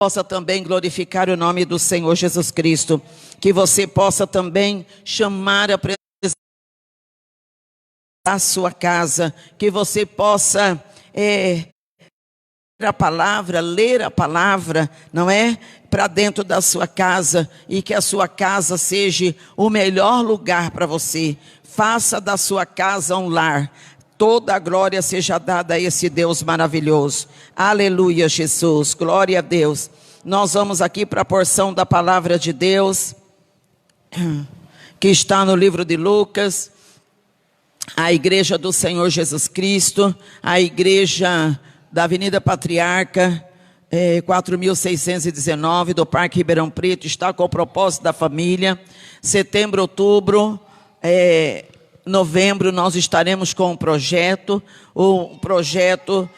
possa também glorificar o nome do Senhor Jesus Cristo, que você possa também chamar a presença da sua casa, que você possa a palavra, ler a palavra, não é? Para dentro da sua casa, e que a sua casa seja o melhor lugar para você. Faça da sua casa um lar. Toda a glória seja dada a esse Deus maravilhoso. Aleluia, Jesus, glória a Deus. Nós vamos aqui para a porção da palavra de Deus, que está no livro de Lucas. A igreja do Senhor Jesus Cristo, a igreja da Avenida Patriarca, 4619, do Parque Ribeirão Preto, está com o propósito da família. Setembro, outubro, novembro, nós estaremos com um projeto. O projeto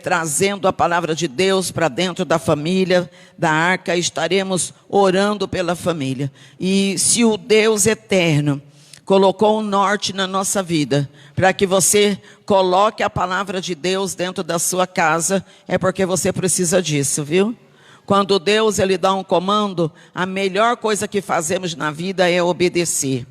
trazendo a palavra de Deus para dentro da família, da arca. Estaremos orando pela família. E se o Deus eterno colocou um norte na nossa vida, para que você coloque a palavra de Deus dentro da sua casa, é porque você precisa disso, viu? Quando Deus ele dá um comando, a melhor coisa que fazemos na vida é obedecer.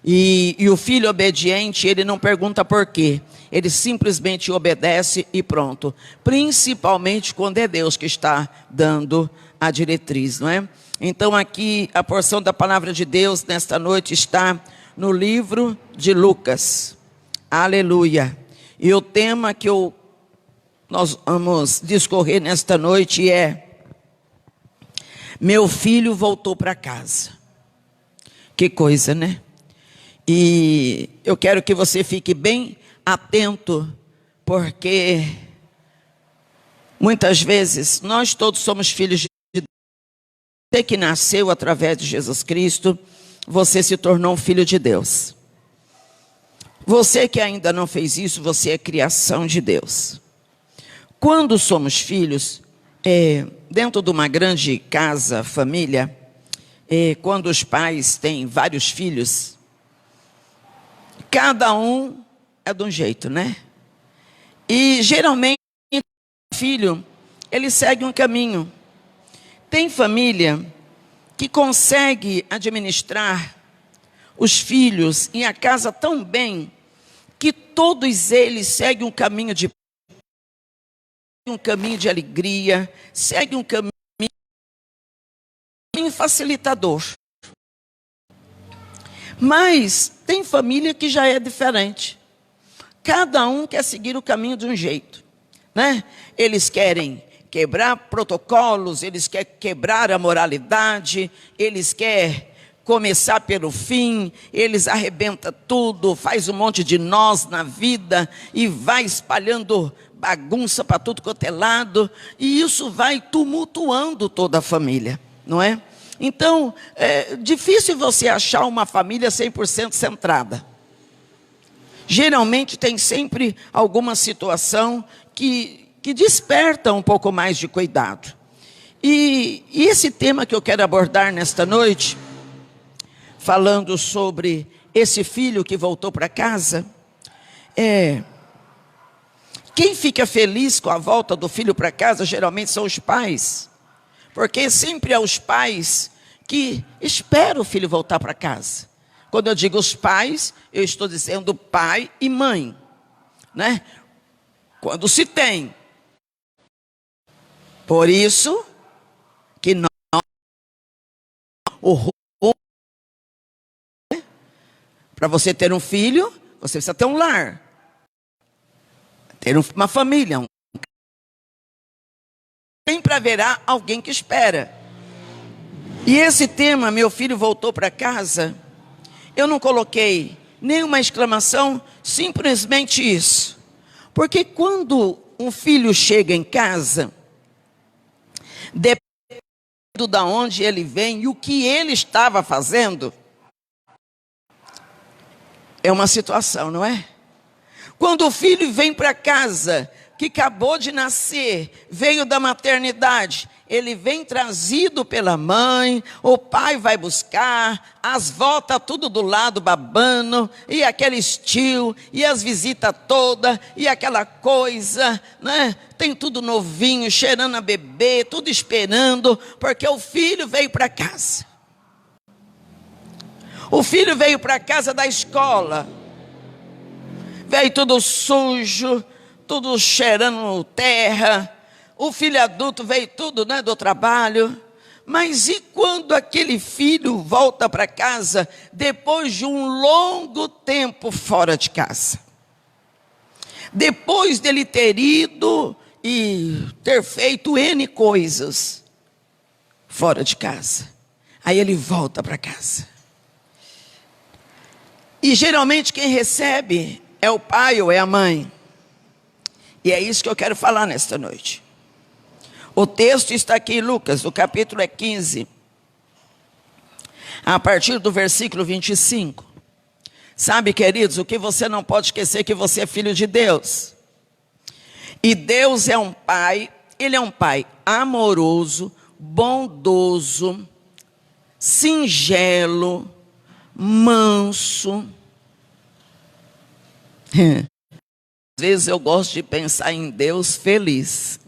E o filho obediente, ele não pergunta por quê, ele simplesmente obedece e pronto. Principalmente quando é Deus que está dando a diretriz, não é? Então aqui a porção da palavra de Deus nesta noite está no livro de Lucas. Aleluia. E o tema que nós vamos discorrer nesta noite é: meu filho voltou para casa. Que coisa, né? E eu quero que você fique bem atento, porque muitas vezes nós todos somos filhos de Deus. Você que nasceu através de Jesus Cristo, você se tornou um filho de Deus. Você que ainda não fez isso, você é criação de Deus. Quando somos filhos, dentro de uma grande casa, família, quando os pais têm vários filhos, cada um é de um jeito, né? E geralmente o filho, ele segue um caminho. Tem família que consegue administrar os filhos e a casa tão bem, que todos eles seguem um caminho de alegria, seguem um caminho facilitador. Mas tem família que já é diferente. Cada um quer seguir o caminho de um jeito, né? Eles querem quebrar protocolos, eles querem quebrar a moralidade, eles querem começar pelo fim, eles arrebentam tudo, faz um monte de nós na vida e vai espalhando bagunça para tudo quanto é lado, e isso vai tumultuando toda a família, não é? Então, é difícil você achar uma família 100% centrada. Geralmente tem sempre alguma situação que desperta um pouco mais de cuidado. E esse tema que eu quero abordar nesta noite, falando sobre esse filho que voltou para casa, quem fica feliz com a volta do filho para casa geralmente são os pais, porque sempre é os pais que esperam o filho voltar para casa. Quando eu digo os pais, eu estou dizendo pai e mãe, né? Quando se tem. Por isso que nós, para você ter um filho, você precisa ter um lar, ter uma família. Sempre haverá alguém que espera. E esse tema, meu filho voltou para casa, eu não coloquei nenhuma exclamação, simplesmente isso. Porque quando um filho chega em casa, dependendo de onde ele vem e o que ele estava fazendo, é uma situação, não é? Quando o filho vem para casa, que acabou de nascer, veio da maternidade, ele vem trazido pela mãe, o pai vai buscar, as vó tá tudo do lado babando, e aquele tio, e as visitas todas, e aquela coisa, né? Tem tudo novinho, cheirando a bebê, tudo esperando, porque o filho veio para casa. O filho veio para casa da escola, veio tudo sujo, tudo cheirando terra. O filho adulto veio tudo, né, do trabalho. Mas e quando aquele filho volta para casa, depois de um longo tempo fora de casa? Depois dele ter ido e ter feito N coisas fora de casa. Aí ele volta para casa. E geralmente quem recebe é o pai ou é a mãe. E é isso que eu quero falar nesta noite. O texto está aqui em Lucas, o capítulo é 15. A partir do versículo 25. Sabe, queridos, o que você não pode esquecer é que você é filho de Deus. E Deus é um pai, Ele é um pai amoroso, bondoso, singelo, manso. Às vezes eu gosto de pensar em Deus feliz.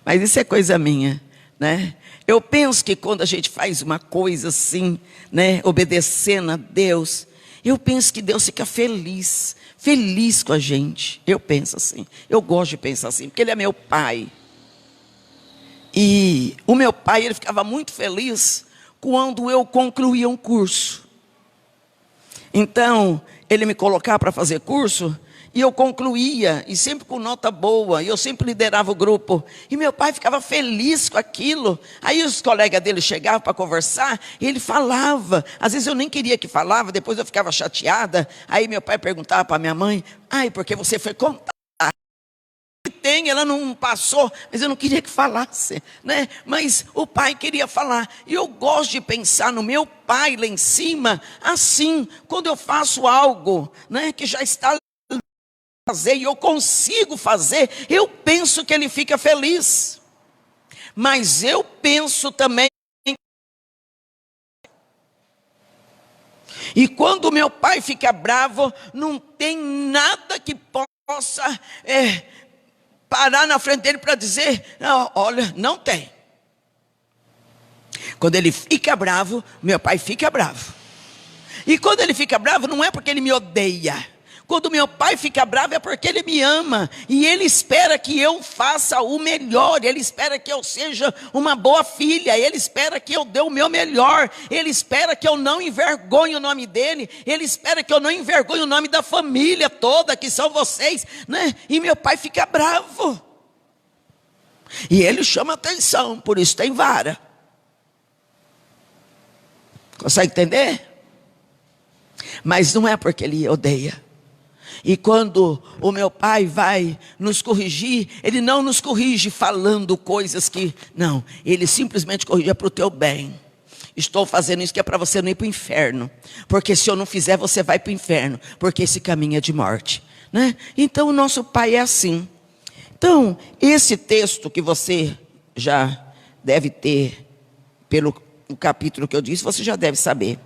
Mas isso é coisa minha, né? Eu penso que quando a gente faz uma coisa assim, né, obedecendo a Deus, eu penso que Deus fica feliz com a gente. Eu penso assim, eu gosto de pensar assim, porque Ele é meu pai. E o meu pai, ele ficava muito feliz quando eu concluía um curso. Então, ele me colocava para fazer curso, e eu concluía, e sempre com nota boa, e eu sempre liderava o grupo, e meu pai ficava feliz com aquilo. Aí os colegas dele chegavam para conversar, e ele falava, às vezes eu nem queria que falava, depois eu ficava chateada. Aí meu pai perguntava para minha mãe, porque você foi contar? Ela não passou, mas eu não queria que falasse, né? Mas o pai queria falar, e eu gosto de pensar no meu pai lá em cima, assim, quando eu faço algo, né, que já está fazer e eu consigo fazer, eu penso que ele fica feliz. Mas eu penso também, e quando meu pai fica bravo, não tem nada que possa parar na frente dele para dizer, não, olha, não tem. Quando ele fica bravo, meu pai fica bravo. E quando ele fica bravo, não é porque ele me odeia. Quando meu pai fica bravo é porque ele me ama. E ele espera que eu faça o melhor. Ele espera que eu seja uma boa filha. Ele espera que eu dê o meu melhor. Ele espera que eu não envergonhe o nome dele. Ele espera que eu não envergonhe o nome da família toda, que são vocês, né? E meu pai fica bravo. E ele chama atenção, por isso tem vara. Consegue entender? Mas não é porque ele odeia. E quando o meu pai vai nos corrigir, ele não nos corrige falando coisas que... Não, ele simplesmente corrige para o teu bem. Estou fazendo isso que é para você não ir para o inferno. Porque se eu não fizer, você vai para o inferno. Porque esse caminho é de morte, né? Então o nosso pai é assim. Então, esse texto que você já deve ter, pelo capítulo que eu disse, você já deve saber.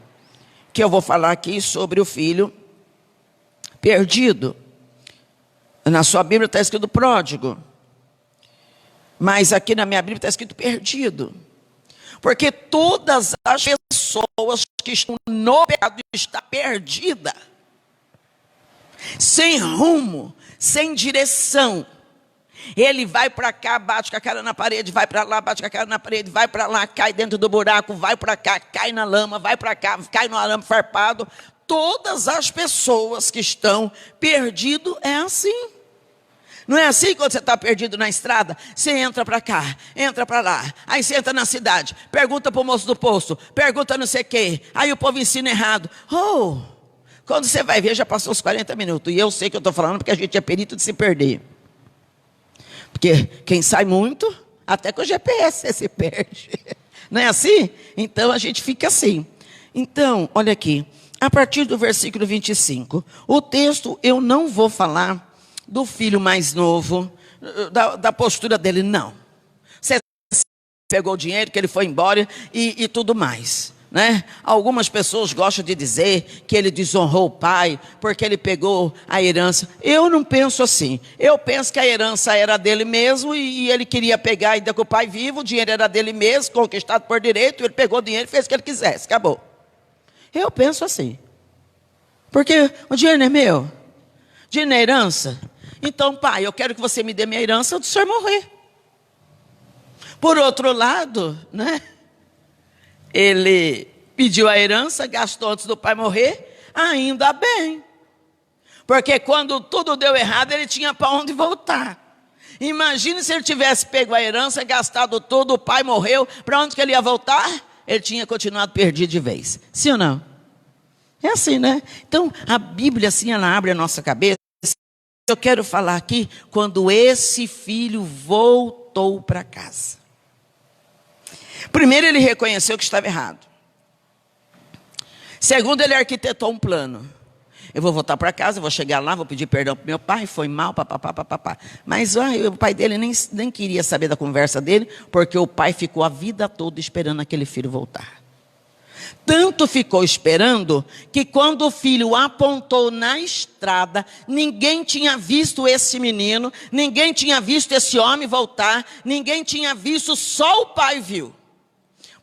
Que eu vou falar aqui sobre o filho perdido. Na sua Bíblia está escrito pródigo, mas aqui na minha Bíblia está escrito perdido. Porque todas as pessoas que estão no pecado estão perdidas, sem rumo, sem direção. Ele vai para cá, bate com a cara na parede, vai para lá, bate com a cara na parede, vai para lá, cai dentro do buraco, vai para cá, cai na lama, vai para cá, cai no arame farpado. Todas as pessoas que estão perdidas é assim. Não é assim quando você está perdido na estrada? Você entra para cá, entra para lá, aí você entra na cidade, pergunta para o moço do posto, pergunta não sei o quê, aí o povo ensina errado. Quando você vai ver, já passou os 40 minutos. E eu sei que eu estou falando porque a gente é perito de se perder. Porque quem sai muito, até com o GPS você se perde. Não é assim? Então a gente fica assim. Então, olha aqui. A partir do versículo 25, o texto eu não vou falar do filho mais novo, da postura dele, não. Você pegou o dinheiro, que ele foi embora e tudo mais, né? Algumas pessoas gostam de dizer que ele desonrou o pai porque ele pegou a herança. Eu não penso assim. Eu penso que a herança era dele mesmo e ele queria pegar ainda com o pai vivo. O dinheiro era dele mesmo, conquistado por direito. Ele pegou o dinheiro e fez o que ele quisesse, acabou. Eu penso assim, porque o dinheiro não é meu, dinheiro não é herança. Então, pai, eu quero que você me dê minha herança antes do senhor morrer. Por outro lado, né? Ele pediu a herança, gastou antes do pai morrer, ainda bem. Porque quando tudo deu errado, ele tinha para onde voltar. Imagine se ele tivesse pego a herança, gastado tudo, o pai morreu, para onde que ele ia voltar? Ele tinha continuado perdido de vez. Sim ou não? É assim, né? Então, a Bíblia, assim, ela abre a nossa cabeça. Eu quero falar aqui, quando esse filho voltou para casa. Primeiro, ele reconheceu que estava errado. Segundo, ele arquitetou um plano. Eu vou voltar para casa, vou chegar lá, vou pedir perdão para meu pai, foi mal, papapá. Mas o pai dele nem queria saber da conversa dele, porque o pai ficou a vida toda esperando aquele filho voltar. Tanto ficou esperando, que quando o filho apontou na estrada, ninguém tinha visto esse menino, ninguém tinha visto esse homem voltar, ninguém tinha visto, só o pai viu.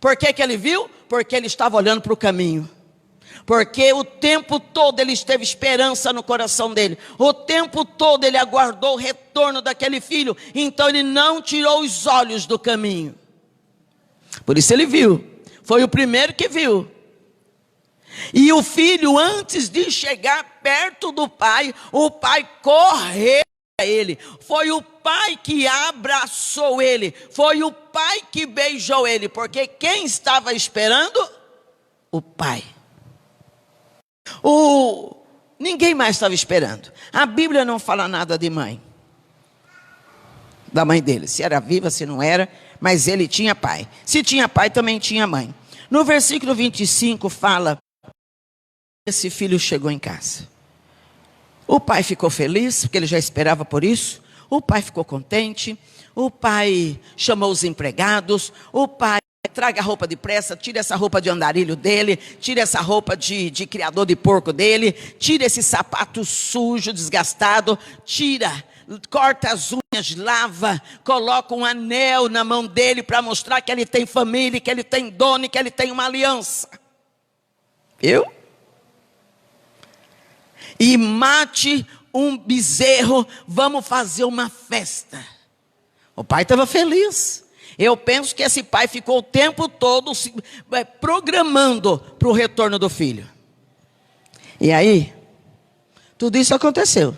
Por que que ele viu? Porque ele estava olhando para o caminho. Porque o tempo todo ele esteve esperança no coração dele. O tempo todo ele aguardou o retorno daquele filho. Então ele não tirou os olhos do caminho. Por isso ele viu. Foi o primeiro que viu. E o filho, antes de chegar perto do pai, o pai correu a ele. Foi o pai que abraçou ele. Foi o pai que beijou ele. Porque quem estava esperando? O pai. Ninguém mais estava esperando. A Bíblia não fala nada de mãe. Da mãe dele. Se era viva, se não era. Mas ele tinha pai. Se tinha pai, também tinha mãe. No versículo 25 fala: esse filho chegou em casa. O pai ficou feliz, porque ele já esperava por isso. O pai ficou contente. O pai chamou os empregados. O pai: traga a roupa depressa, tira essa roupa de andarilho dele, tira essa roupa de criador de porco dele, tira esse sapato sujo, desgastado, corta as unhas, lava, coloca um anel na mão dele para mostrar que ele tem família, que ele tem dono, que ele tem uma aliança. E mate um bezerro, vamos fazer uma festa. O pai estava feliz. Eu penso que esse pai ficou o tempo todo se programando para o retorno do filho. E aí, tudo isso aconteceu.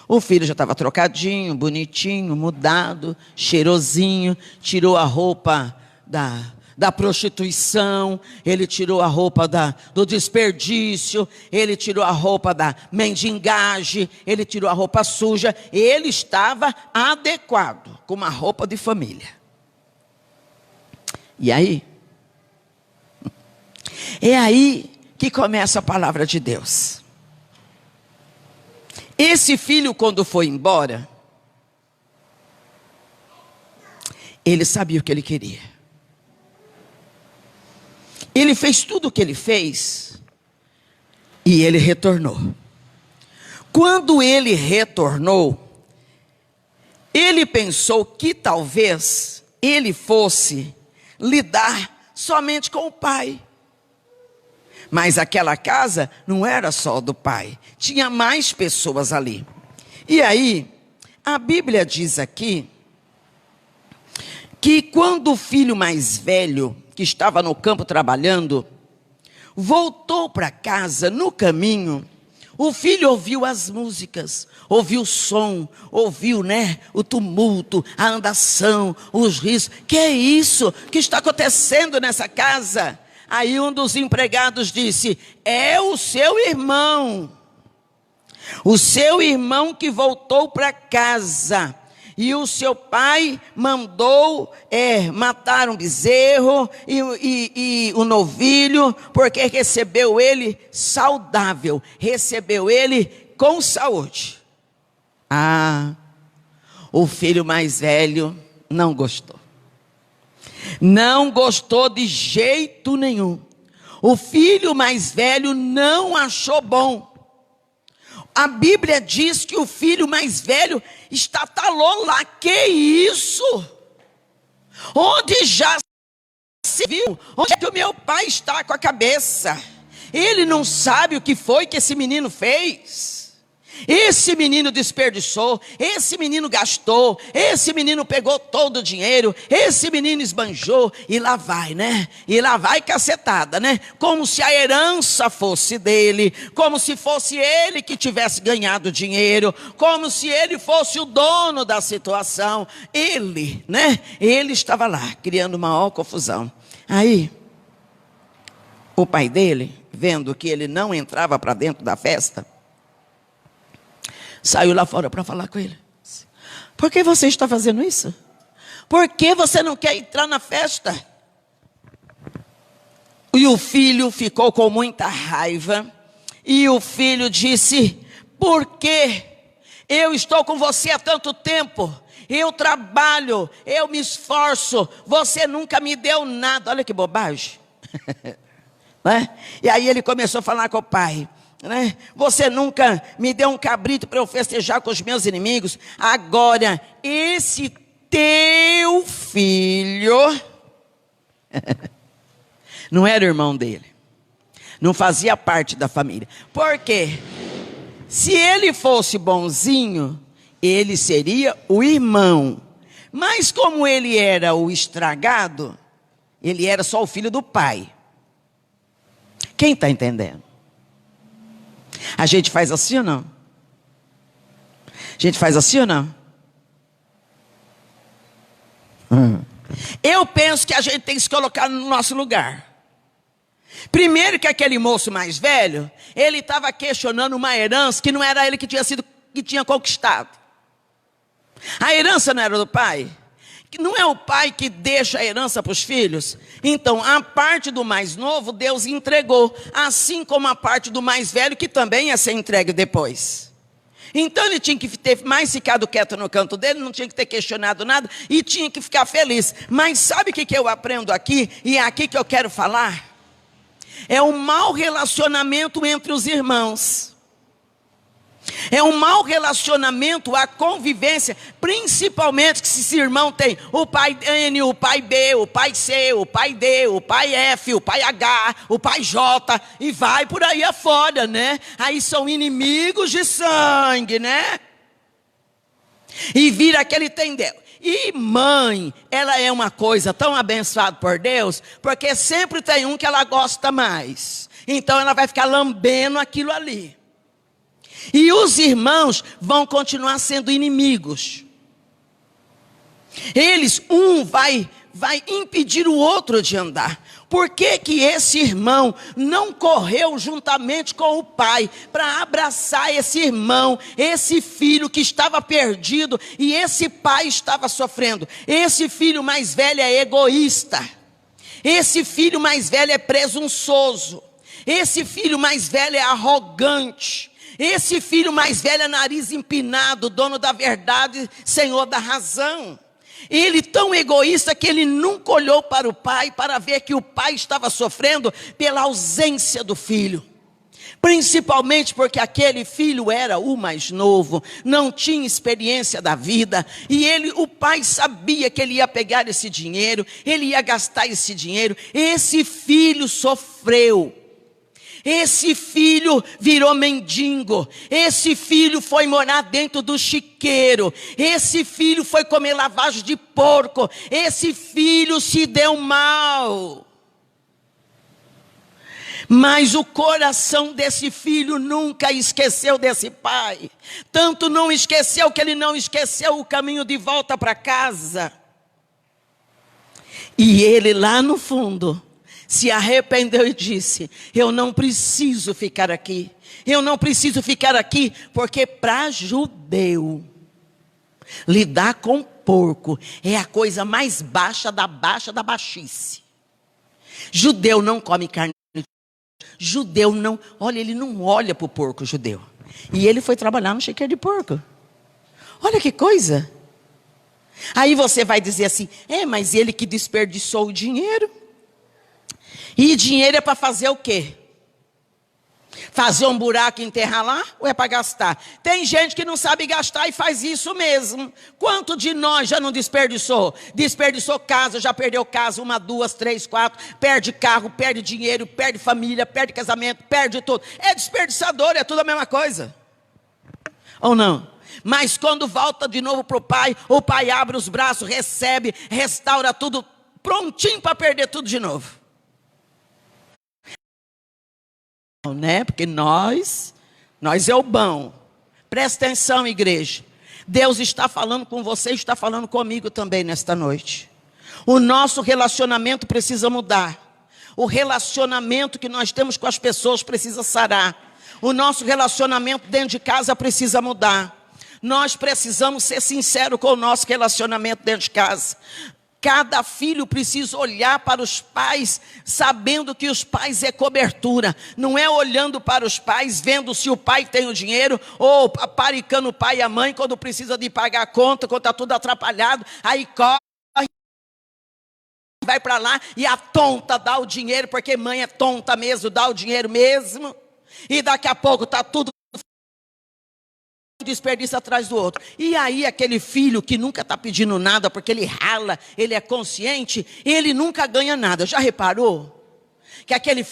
O filho já estava trocadinho, bonitinho, mudado, cheirosinho, tirou a roupa da prostituição, ele tirou a roupa do desperdício, ele tirou a roupa da mendigagem, ele tirou a roupa suja, ele estava adequado, com uma roupa de família. E aí, é aí que começa a palavra de Deus. Esse filho, quando foi embora, ele sabia o que ele queria. Ele fez tudo o que ele fez e ele retornou. Quando ele retornou, ele pensou que talvez ele fosse lidar somente com o pai. Mas aquela casa não era só do pai, tinha mais pessoas ali. E aí, a Bíblia diz aqui que quando o filho mais velho, que estava no campo trabalhando, voltou para casa, no caminho, o filho ouviu as músicas, ouviu o som, ouviu, o tumulto, a andação, os risos. Que é isso que está acontecendo nessa casa? Aí um dos empregados disse: é o seu irmão que voltou para casa. E o seu pai mandou matar um bezerro e o novilho, porque recebeu ele saudável, recebeu ele com saúde. O filho mais velho não gostou. Não gostou de jeito nenhum. O filho mais velho não achou bom. A Bíblia diz que o filho mais velho estatalou lá. Que isso? Onde já se viu? Onde é que o meu pai está com a cabeça? Ele não sabe o que foi que esse menino fez. Esse menino desperdiçou, esse menino gastou, esse menino pegou todo o dinheiro, esse menino esbanjou, e lá vai, né? E lá vai cacetada, né? Como se a herança fosse dele, como se fosse ele que tivesse ganhado dinheiro, como se ele fosse o dono da situação. Ele, né? Ele estava lá, criando maior confusão. Aí, o pai dele, vendo que ele não entrava para dentro da festa, saiu lá fora para falar com ele. Por que você está fazendo isso? Por que você não quer entrar na festa? E o filho ficou com muita raiva. E o filho disse: por que eu estou com você há tanto tempo? Eu trabalho, eu me esforço, você nunca me deu nada. Olha que bobagem. Né? E aí ele começou a falar com o pai. Né? Você nunca me deu um cabrito para eu festejar com os meus inimigos. Agora, esse teu filho não era irmão dele, não fazia parte da família. Por quê? Se ele fosse bonzinho, ele seria o irmão. Mas como ele era o estragado, ele era só o filho do pai. Quem está entendendo? A gente faz assim ou não? A gente faz assim ou não? Eu penso que a gente tem que se colocar no nosso lugar. Primeiro que aquele moço mais velho, ele estava questionando uma herança que não era ele que tinha conquistado. A herança não era do pai? Não é o pai que deixa a herança para os filhos? Então, a parte do mais novo, Deus entregou. Assim como a parte do mais velho, que também ia ser entregue depois. Então, ele tinha que ter mais ficado quieto no canto dele, não tinha que ter questionado nada, e tinha que ficar feliz. Mas sabe o que eu aprendo aqui? E é aqui que eu quero falar? É um mau relacionamento entre os irmãos. É um mau relacionamento, a convivência, principalmente que se esse irmão tem o pai N, o pai B, o pai C, o pai D, o pai F, o pai H, o pai J, e vai por aí afora, né? Aí são inimigos de sangue, né? E vira aquele tendel. E mãe, ela é uma coisa tão abençoada por Deus, porque sempre tem um que ela gosta mais. Então ela vai ficar lambendo aquilo ali. E os irmãos vão continuar sendo inimigos. Um vai impedir o outro de andar. Por que que esse irmão não correu juntamente com o pai para abraçar esse irmão, esse filho que estava perdido e esse pai estava sofrendo? Esse filho mais velho é egoísta. Esse filho mais velho é presunçoso. Esse filho mais velho é arrogante. Esse filho mais velho é nariz empinado, dono da verdade, senhor da razão. Ele tão egoísta que ele nunca olhou para o pai para ver que o pai estava sofrendo pela ausência do filho. Principalmente porque aquele filho era o mais novo, não tinha experiência da vida. E o pai sabia que ele ia pegar esse dinheiro, ele ia gastar esse dinheiro. Esse filho sofreu. Esse filho virou mendigo. Esse filho foi morar dentro do chiqueiro. Esse filho foi comer lavagem de porco. Esse filho se deu mal. Mas o coração desse filho nunca esqueceu desse pai. Tanto não esqueceu que ele não esqueceu o caminho de volta para casa. E ele lá no fundo se arrependeu e disse: eu não preciso ficar aqui. Eu não preciso ficar aqui, porque para judeu, lidar com porco é a coisa mais baixa da baxice. Judeu não come carne. Judeu não, olha, ele não olha para o porco judeu. E ele foi trabalhar no chiqueiro de porco. Olha que coisa. Aí você vai dizer assim, mas ele que desperdiçou o dinheiro. E dinheiro é para fazer o quê? Fazer um buraco e enterrar lá? Ou é para gastar? Tem gente que não sabe gastar e faz isso mesmo. Quanto de nós já não desperdiçou? Desperdiçou casa, já perdeu casa, 1, 2, 3, 4. Perde carro, perde dinheiro, perde família, perde casamento, perde tudo. É desperdiçador, é tudo a mesma coisa. Ou não? Mas quando volta de novo para o pai abre os braços, recebe, restaura tudo, prontinho para perder tudo de novo. Né? Porque nós é o bom. Presta atenção, igreja. Deus está falando com você, está falando comigo também nesta noite. O nosso relacionamento precisa mudar. O relacionamento que nós temos com as pessoas precisa sarar. O nosso relacionamento dentro de casa precisa mudar. Nós precisamos ser sinceros com o nosso relacionamento dentro de casa. Cada filho precisa olhar para os pais, sabendo que os pais é cobertura. Não é olhando para os pais, vendo se o pai tem o dinheiro, ou paparicando o pai e a mãe quando precisa de pagar a conta, quando está tudo atrapalhado. Aí corre, vai para lá e a tonta dá o dinheiro, porque mãe é tonta mesmo, dá o dinheiro mesmo. E daqui a pouco está tudo desperdício atrás do outro. E aí aquele filho que nunca está pedindo nada, porque ele rala, ele é consciente, ele nunca ganha nada. Já reparou? Que aquele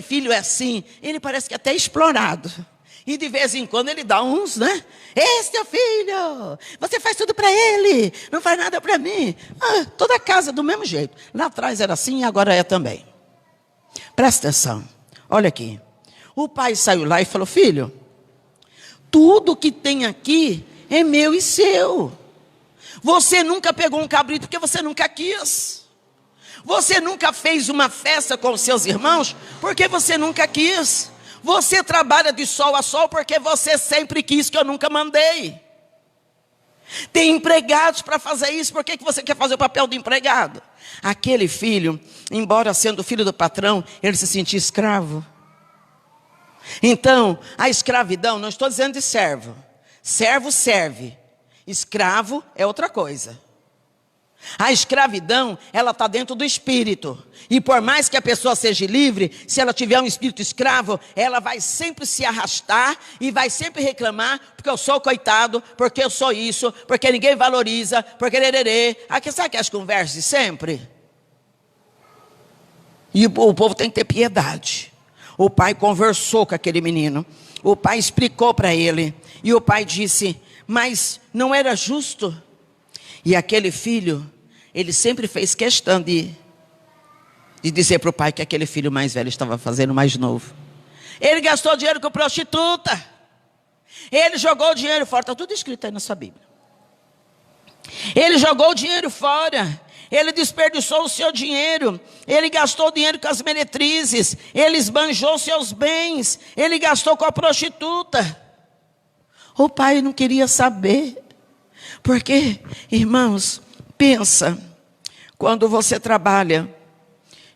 filho é assim, ele parece que até é explorado. E de vez em quando ele dá uns, né? Esse teu filho, você faz tudo para ele, não faz nada para mim. Toda a casa do mesmo jeito. Lá atrás era assim e agora é também. Presta atenção, olha aqui. O pai saiu lá e falou, filho, tudo que tem aqui é meu e seu. Você nunca pegou um cabrito porque você nunca quis. Você nunca fez uma festa com os seus irmãos porque você nunca quis. Você trabalha de sol a sol porque você sempre quis, que eu nunca mandei. Tem empregados para fazer isso, por que você quer fazer o papel do empregado? Aquele filho, embora sendo filho do patrão, ele se sentia escravo. Então, a escravidão, não estou dizendo de servo. Servo serve. Escravo é outra coisa. A escravidão, ela está dentro do espírito. E por mais que a pessoa seja livre, se ela tiver um espírito escravo, ela vai sempre se arrastar e vai sempre reclamar, porque eu sou coitado, porque eu sou isso, porque ninguém valoriza, porque lererê. Aqui, sabe que as conversas de sempre? E o povo tem que ter piedade. O pai conversou com aquele menino. O pai explicou para ele. E o pai disse, mas não era justo. E aquele filho, ele sempre fez questão de dizer para o pai que aquele filho mais velho estava fazendo mais novo. Ele gastou dinheiro com prostituta. Ele jogou o dinheiro fora. Está tudo escrito aí na sua Bíblia. Ele jogou o dinheiro fora. Ele desperdiçou o seu dinheiro, ele gastou dinheiro com as meretrizes, ele esbanjou seus bens, ele gastou com a prostituta. O pai não queria saber, porque, irmãos, pensa, quando você trabalha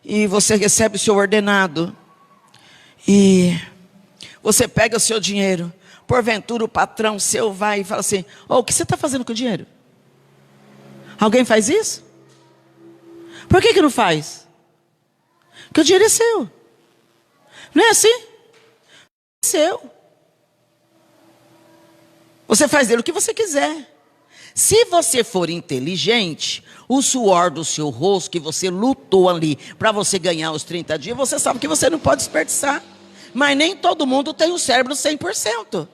e você recebe o seu ordenado, e você pega o seu dinheiro, porventura o patrão seu vai e fala assim, o que você está fazendo com o dinheiro? Alguém faz isso? Por que não faz? Porque o dinheiro é seu. Não é assim? É seu. Você faz dele o que você quiser. Se você for inteligente, o suor do seu rosto que você lutou ali para você ganhar os 30 dias, você sabe que você não pode desperdiçar. Mas nem todo mundo tem o cérebro 100%.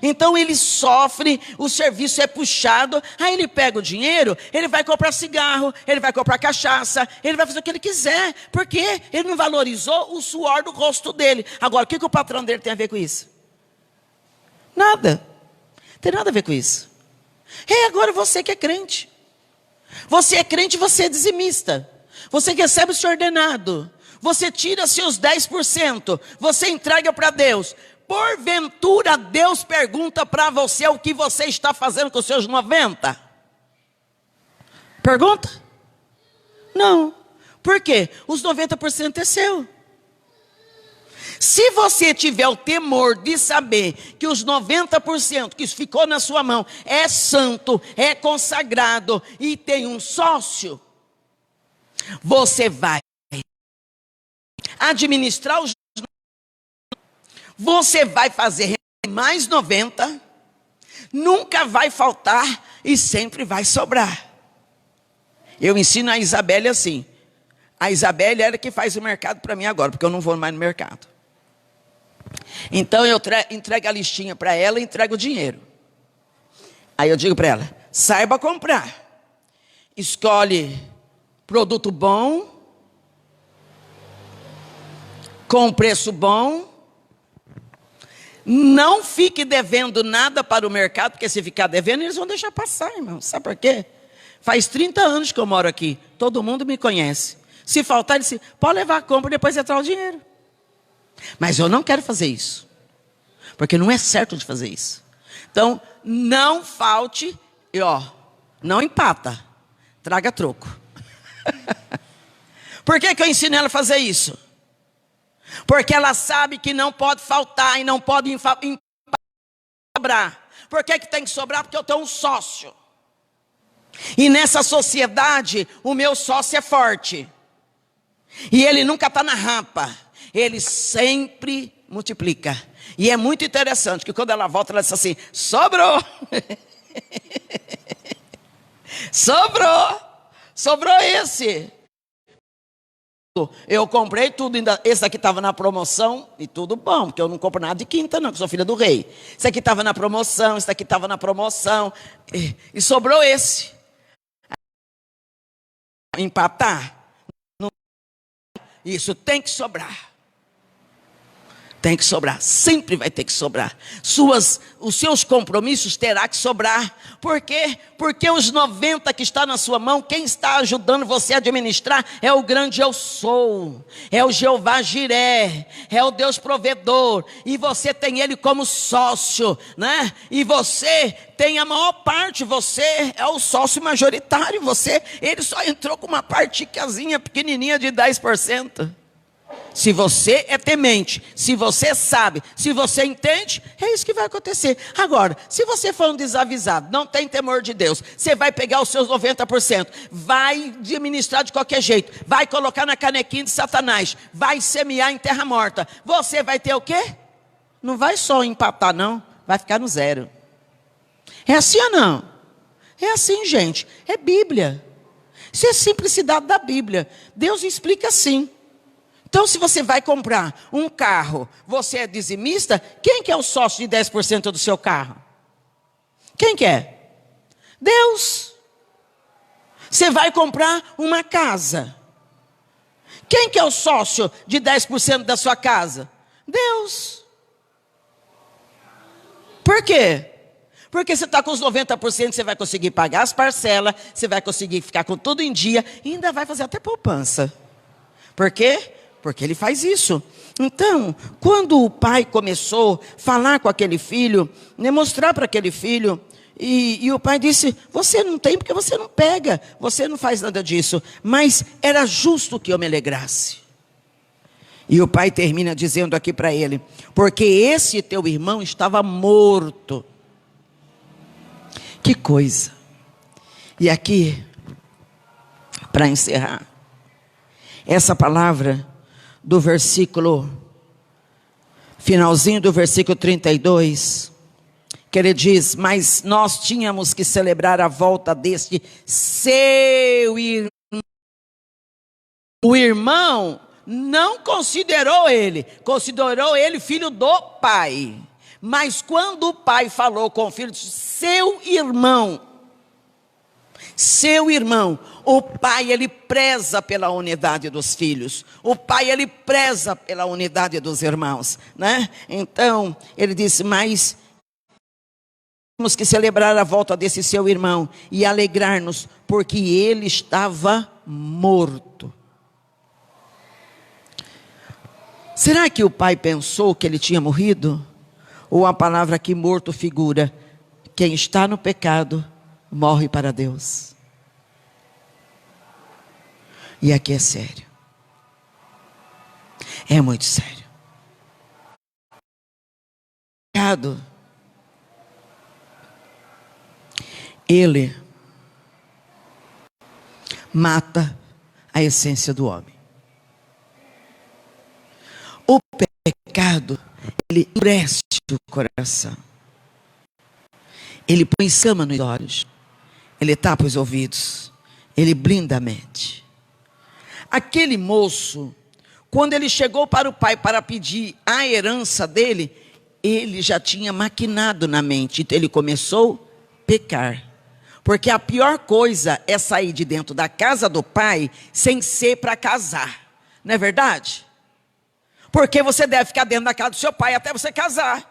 Então ele sofre, o serviço é puxado, aí ele pega o dinheiro, ele vai comprar cigarro, ele vai comprar cachaça, ele vai fazer o que ele quiser, porque ele não valorizou o suor do rosto dele. Agora, o que o patrão dele tem a ver com isso? Nada. Não tem nada a ver com isso. Agora você que é crente. Você é crente, você é dizimista. Você recebe o seu ordenado. Você tira seus 10%. Você entrega para Deus. Porventura Deus pergunta para você o que você está fazendo com os seus 90%? Pergunta? Não. Por quê? Os 90% é seu. Se você tiver o temor de saber que os 90% que ficou na sua mão é santo, é consagrado e tem um sócio, você vai administrar os... Você vai fazer mais 90, nunca vai faltar e sempre vai sobrar. Eu ensino a Isabelle assim. A Isabelle era que faz o mercado para mim agora, porque eu não vou mais no mercado. Então eu entrego a listinha para ela e entrego o dinheiro. Aí eu digo para ela, saiba comprar. Escolhe produto bom, com preço bom. Não fique devendo nada para o mercado, porque se ficar devendo, eles vão deixar passar, irmão. Sabe por quê? Faz 30 anos que eu moro aqui. Todo mundo me conhece. Se faltar, ele disse, pode levar a compra e depois entrar o dinheiro. Mas eu não quero fazer isso. Porque não é certo de fazer isso. Então, não falte e não empata. Traga troco. Por que eu ensino ela a fazer isso? Porque ela sabe que não pode faltar e não pode sobrar. Por que tem que sobrar? Porque eu tenho um sócio. E nessa sociedade, o meu sócio é forte. E ele nunca está na rampa. Ele sempre multiplica. E é muito interessante que quando ela volta, ela diz assim, sobrou. Sobrou esse. Eu comprei tudo, esse aqui estava na promoção, e tudo bom, porque eu não compro nada de quinta não, que sou filha do rei. Esse aqui estava na promoção, esse aqui estava na promoção, e sobrou esse. Empatar? Não. Isso tem que sobrar. Tem que sobrar, sempre vai ter que sobrar. Os seus compromissos terá que sobrar. Por quê? Porque os 90 que está na sua mão, quem está ajudando você a administrar é o grande eu sou. É o Jeová Jiré, é o Deus provedor. E você tem ele como sócio, né? E você tem a maior parte, você é o sócio majoritário. Ele só entrou com uma particazinha pequenininha de 10%. Se você é temente, se você sabe, se você entende, é isso que vai acontecer. Agora, se você for um desavisado, não tem temor de Deus, você vai pegar os seus 90%, vai administrar de qualquer jeito, vai colocar na canequinha de Satanás, vai semear em terra morta. Você vai ter o quê? Não vai só empatar não, vai ficar no zero. É assim ou não? É assim, gente, é Bíblia. Isso é simplicidade da Bíblia. Deus explica assim. Então, se você vai comprar um carro, você é dizimista, quem que é o sócio de 10% do seu carro? Quem que é? Deus. Você vai comprar uma casa. Quem que é o sócio de 10% da sua casa? Deus. Por quê? Porque você está com os 90%, você vai conseguir pagar as parcelas, você vai conseguir ficar com tudo em dia, e ainda vai fazer até poupança. Por quê? Porque ele faz isso. Então, quando o pai começou a falar com aquele filho, mostrar para aquele filho, e o pai disse, você não tem porque você não pega, você não faz nada disso, mas era justo que eu me alegrasse. E o pai termina dizendo aqui para ele, porque esse teu irmão estava morto. Que coisa. E aqui, para encerrar, essa palavra do versículo, finalzinho do versículo 32, que ele diz, mas nós tínhamos que celebrar a volta deste seu irmão. O irmão não considerou ele filho do pai. Mas quando o pai falou com o filho, disse, seu irmão, o pai ele preza pela unidade dos filhos, o pai ele preza pela unidade dos irmãos, né? Então ele disse, mas temos que celebrar a volta desse seu irmão e alegrar-nos, porque ele estava morto. Será que o pai pensou que ele tinha morrido? Ou a palavra aqui morto figura, quem está no pecado morre para Deus. E aqui é sério. É muito sério. pecado, ele mata a essência do homem. O pecado, ele endurece o coração. Ele põe escama nos olhos. Ele tapa os ouvidos. Ele blinda a mente. Aquele moço, quando ele chegou para o pai para pedir a herança dele, ele já tinha maquinado na mente. Então ele começou a pecar. Porque a pior coisa é sair de dentro da casa do pai sem ser para casar. Não é verdade? Porque você deve ficar dentro da casa do seu pai até você casar.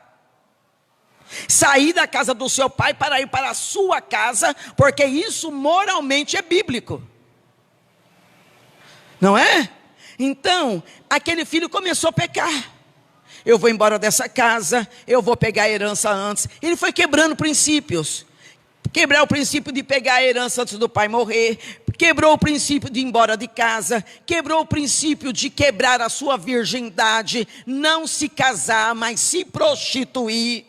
Sair da casa do seu pai para ir para a sua casa, porque isso moralmente é bíblico. Não é? Então, aquele filho começou a pecar. Eu vou embora dessa casa, eu vou pegar a herança antes. Ele foi quebrando princípios. Quebrar o princípio de pegar a herança antes do pai morrer. Quebrou o princípio de ir embora de casa. Quebrou o princípio de quebrar a sua virgindade. Não se casar, mas se prostituir.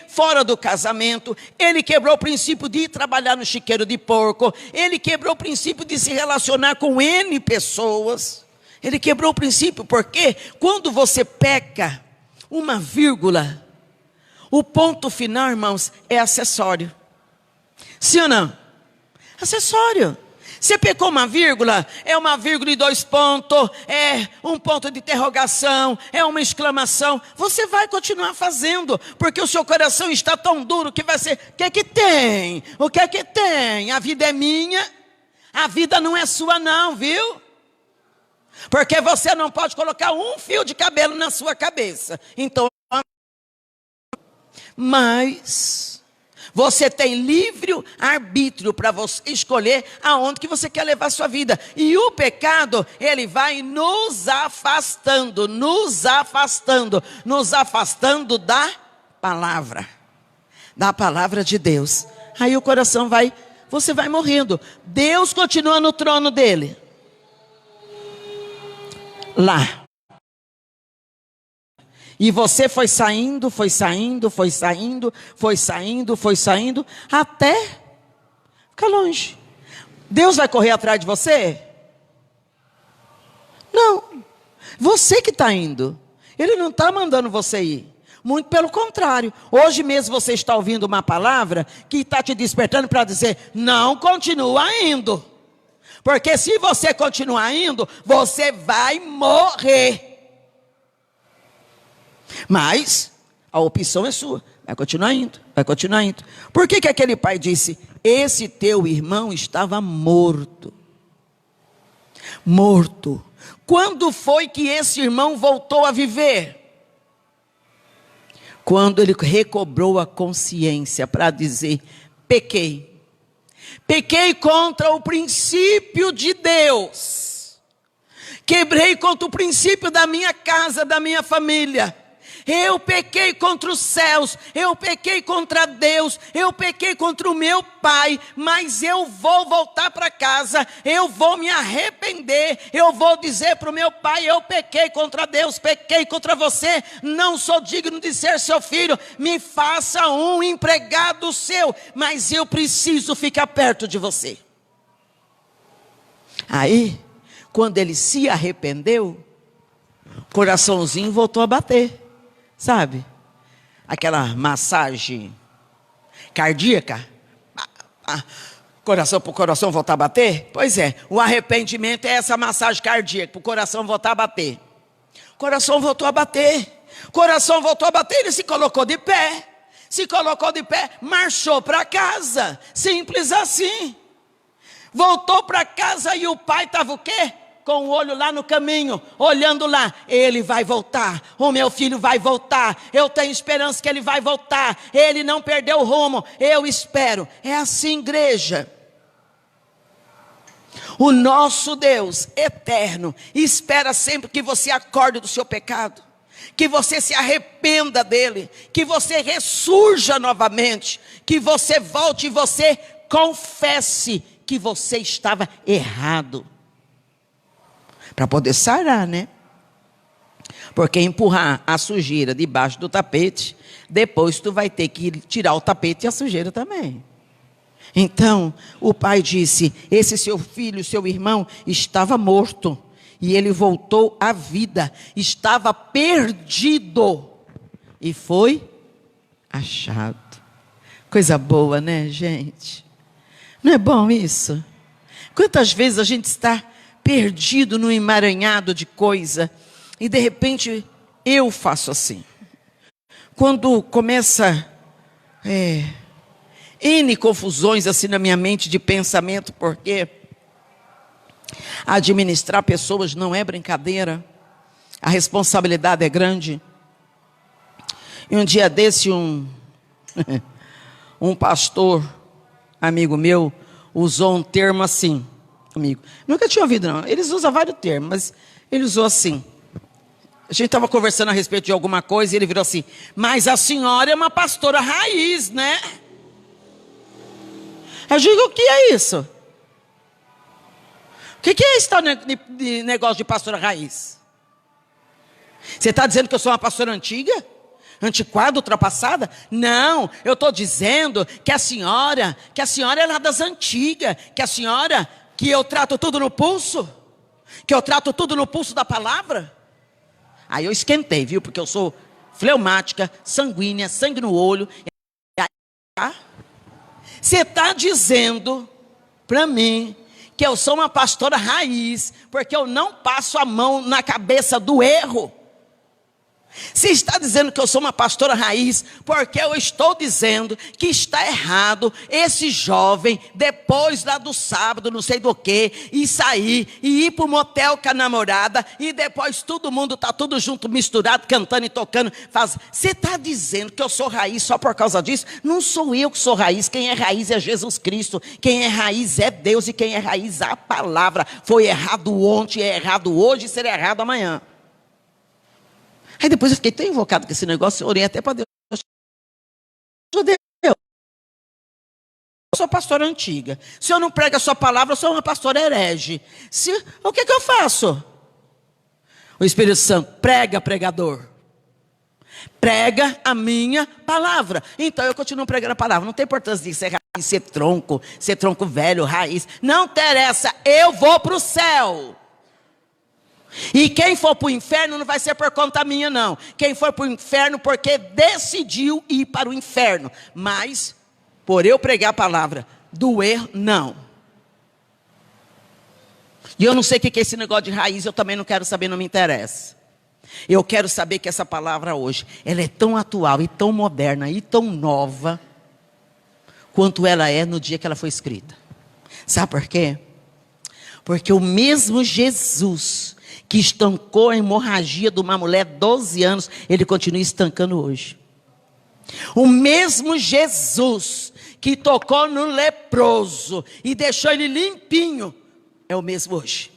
Fora do casamento. Ele quebrou o princípio de ir trabalhar no chiqueiro de porco. Ele quebrou o princípio de se relacionar com N pessoas. Ele quebrou o princípio, porque quando você peca, uma vírgula, o ponto final, irmãos, é acessório. Sim ou não? Acessório. Você pecou uma vírgula, é uma vírgula e 2 pontos, é um ponto de interrogação, é uma exclamação. Você vai continuar fazendo, porque o seu coração está tão duro que vai ser: o que é que tem? O que é que tem? A vida é minha, a vida não é sua não, viu? Porque você não pode colocar um fio de cabelo na sua cabeça. Então, mas você tem livre arbítrio para você escolher aonde que você quer levar a sua vida. E o pecado, ele vai nos afastando da palavra de Deus. Aí o coração você vai morrendo. Deus continua no trono dele. Lá. E você foi saindo, até ficar longe. Deus vai correr atrás de você? Não. Você que está indo. Ele não está mandando você ir. Muito pelo contrário. Hoje mesmo você está ouvindo uma palavra que está te despertando para dizer: não continua indo. Porque se você continuar indo, você vai morrer. Mas a opção é sua. Vai continuar indo. Por que aquele pai disse: esse teu irmão estava morto? Morto. Quando foi que esse irmão voltou a viver? Quando ele recobrou a consciência para dizer: pequei. Pequei contra o princípio de Deus. Quebrei contra o princípio da minha casa, da minha família. Eu pequei contra os céus, eu pequei contra Deus, eu pequei contra o meu pai, mas eu vou voltar para casa, eu vou me arrepender, eu vou dizer para o meu pai: eu pequei contra Deus, pequei contra você, não sou digno de ser seu filho, me faça um empregado seu, mas eu preciso ficar perto de você. Aí, quando ele se arrependeu, o coraçãozinho voltou a bater. Sabe? Aquela massagem cardíaca. Coração para o coração voltar a bater? Pois é, o arrependimento é essa massagem cardíaca, para o coração voltar a bater. O coração voltou a bater. Ele se colocou de pé. Marchou para casa. Simples assim. Voltou para casa e o pai estava o quê? Com o olho lá no caminho, olhando lá. Ele vai voltar, o meu filho vai voltar, eu tenho esperança que ele vai voltar, ele não perdeu o rumo, eu espero. É assim, igreja. O nosso Deus eterno espera sempre que você acorde do seu pecado, que você se arrependa dele, que você ressurja novamente, que você volte e você confesse que você estava errado. Para poder sarar, né? Porque empurrar a sujeira debaixo do tapete, depois tu vai ter que tirar o tapete e a sujeira também. Então, o pai disse: esse seu filho, seu irmão, estava morto e ele voltou à vida. Estava perdido e foi achado. Coisa boa, né, gente? Não é bom isso? Quantas vezes a gente está perdido num emaranhado de coisa e de repente eu faço assim. Quando começa N confusões assim na minha mente de pensamento, porque administrar pessoas não é brincadeira, a responsabilidade é grande. E um dia desse um pastor, amigo meu, usou um termo assim, amigo. Nunca tinha ouvido não, eles usam vários termos, mas ele usou assim. A gente estava conversando a respeito de alguma coisa e ele virou assim: mas a senhora é uma pastora raiz, né? Eu digo: o que é isso? O que é esse tal de negócio de pastora raiz? Você está dizendo que eu sou uma pastora antiga? Antiquada, ultrapassada? Não, eu estou dizendo que a senhora é lá das antigas, que eu trato tudo no pulso, que eu trato tudo no pulso da palavra. Aí eu esquentei, viu? Porque eu sou fleumática, sanguínea, sangue no olho. Você está dizendo para mim que eu sou uma pastora raiz, porque eu não passo a mão na cabeça do erro? Você está dizendo que eu sou uma pastora raiz, porque eu estou dizendo que está errado esse jovem, depois lá do sábado, não sei do que, e sair, e ir para o motel com a namorada, e depois todo mundo está tudo junto, misturado, cantando e tocando. Você está dizendo que eu sou raiz só por causa disso? Não sou eu que sou raiz, quem é raiz é Jesus Cristo, quem é raiz é Deus, e quem é raiz é a palavra. Foi errado ontem, é errado hoje, e será errado amanhã. Aí depois eu fiquei tão invocado com esse negócio, eu orei até para Deus. Deus, eu sou pastora antiga. Se eu não prego a sua palavra, eu sou uma pastora herege. O que eu faço? O Espírito Santo: prega, pregador. Prega a minha palavra. Então eu continuo pregando a palavra. Não tem importância de ser raiz, ser tronco velho, raiz. Não interessa, eu vou para o céu. E quem for para o inferno não vai ser por conta minha, não. Quem for para o inferno porque decidiu ir para o inferno. Mas, por eu pregar a palavra do erro, não. E eu não sei o que é esse negócio de raiz, eu também não quero saber, não me interessa. Eu quero saber que essa palavra hoje, ela é tão atual e tão moderna e tão nova, quanto ela é no dia que ela foi escrita. Sabe por quê? Porque o mesmo Jesus que estancou a hemorragia de uma mulher 12 anos, ele continua estancando hoje. O mesmo Jesus que tocou no leproso e deixou ele limpinho, é o mesmo hoje.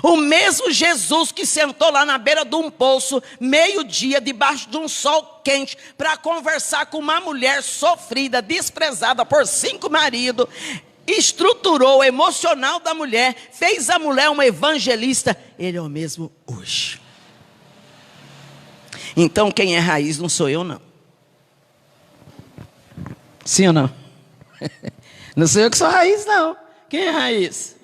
O mesmo Jesus que sentou lá na beira de um poço, meio-dia, debaixo de um sol quente, para conversar com uma mulher sofrida, desprezada por 5 maridos, estruturou o emocional da mulher, fez a mulher uma evangelista. Ele é o mesmo hoje. Então quem é raiz não sou eu, não. Sim ou não? Não sou eu que sou raiz, não. Quem é raiz?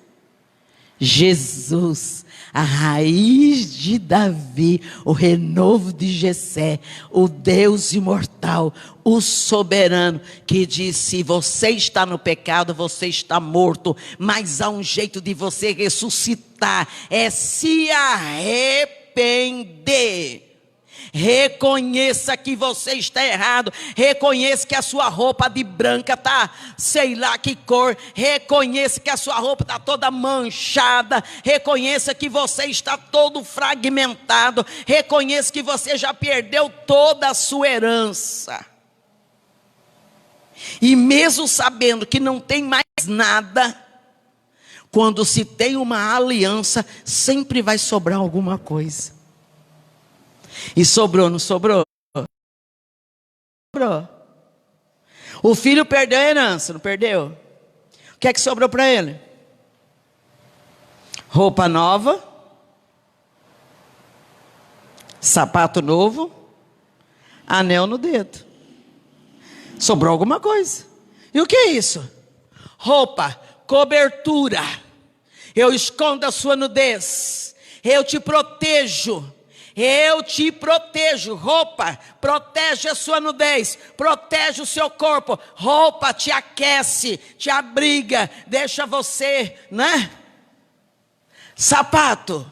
Jesus, a raiz de Davi, o renovo de Jessé, o Deus imortal, o soberano, que disse: você está no pecado, você está morto, mas há um jeito de você ressuscitar, é se arrepender. Reconheça que você está errado. Reconheça que a sua roupa de branca está sei lá que cor. Reconheça que a sua roupa está toda manchada. Reconheça que você está todo fragmentado. Reconheça que você já perdeu toda a sua herança. E mesmo sabendo que não tem mais nada, quando se tem uma aliança, sempre vai sobrar alguma coisa. E sobrou, não sobrou? Sobrou. O filho perdeu a herança, não perdeu? O que é que sobrou para ele? Roupa nova, sapato novo, anel no dedo. Sobrou alguma coisa. E o que é isso? Roupa, cobertura. Eu escondo a sua nudez. Eu te protejo. Eu te protejo. Roupa protege a sua nudez, protege o seu corpo. Roupa te aquece, te abriga, deixa você, né? Sapato,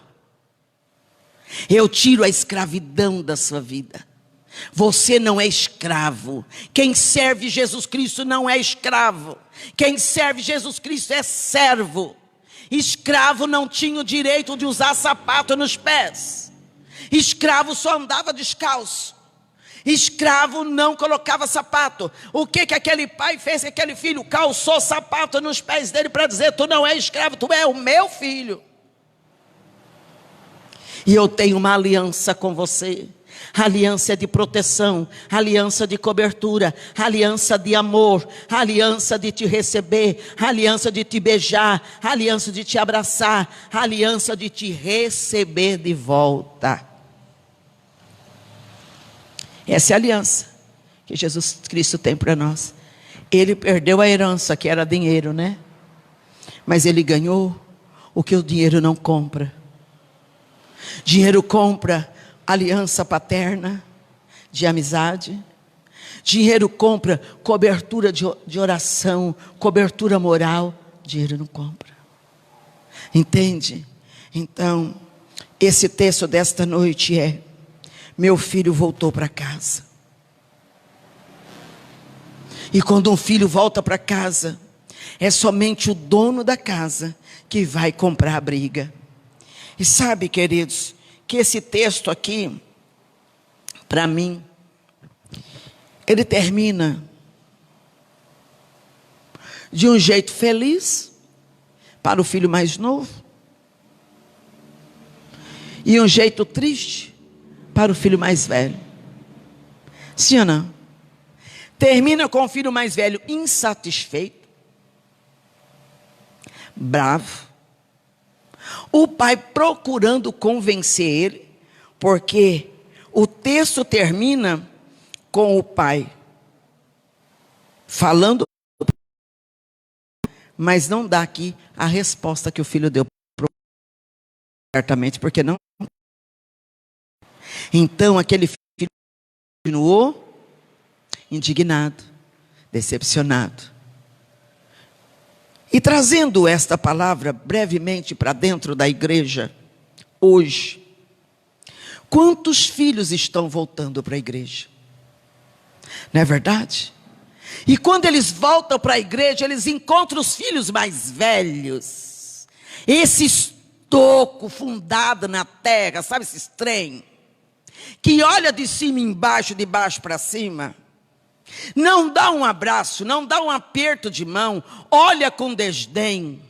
eu tiro a escravidão da sua vida. Você não é escravo. Quem serve Jesus Cristo não é escravo. Quem serve Jesus Cristo é servo. Escravo não tinha o direito de usar sapato nos pés. Escravo só andava descalço. Escravo não colocava sapato. O que aquele pai fez? Aquele filho calçou sapato nos pés dele para dizer: tu não é escravo, tu é o meu filho. E eu tenho uma aliança com você. Aliança de proteção, aliança de cobertura, aliança de amor, aliança de te receber, aliança de te beijar, aliança de te abraçar, aliança de te receber de volta. Essa é a aliança que Jesus Cristo tem para nós. Ele perdeu a herança, que era dinheiro, né? Mas ele ganhou o que o dinheiro não compra. Dinheiro compra aliança paterna, de amizade. Dinheiro compra cobertura de oração, cobertura moral. Dinheiro não compra. Entende? Então, esse texto desta noite é: meu filho voltou para casa. E quando um filho volta para casa, é somente o dono da casa que vai comprar a briga. E sabe, queridos, que esse texto aqui, para mim, ele termina de um jeito feliz para o filho mais novo, e um jeito triste para o filho mais velho. Sim ou não? Termina com o filho mais velho insatisfeito, bravo, o pai procurando convencer ele, porque o texto termina com o pai falando, mas não dá aqui a resposta que o filho deu certamente, porque não. Então aquele filho continuou indignado, decepcionado. E trazendo esta palavra brevemente para dentro da igreja, hoje, quantos filhos estão voltando para a igreja? Não é verdade? E quando eles voltam para a igreja, eles encontram os filhos mais velhos. Esse estoco fundado na terra, sabe esse trem? Que olha de cima embaixo, de baixo para cima. Não dá um abraço, não dá um aperto de mão, olha com desdém,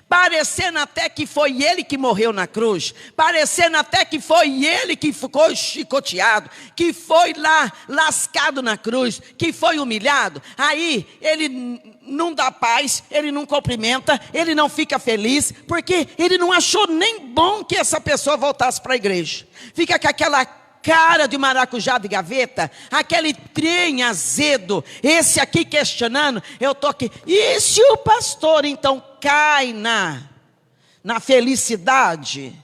parecendo até que foi ele que morreu na cruz, parecendo até que foi ele que ficou chicoteado, que foi lá lascado na cruz, que foi humilhado. Aí ele não dá paz, ele não cumprimenta, ele não fica feliz, porque ele não achou nem bom que essa pessoa voltasse para a igreja. Fica com aquela cara de maracujá de gaveta, aquele trem azedo, esse aqui questionando, eu estou aqui. E se o pastor então cai na felicidade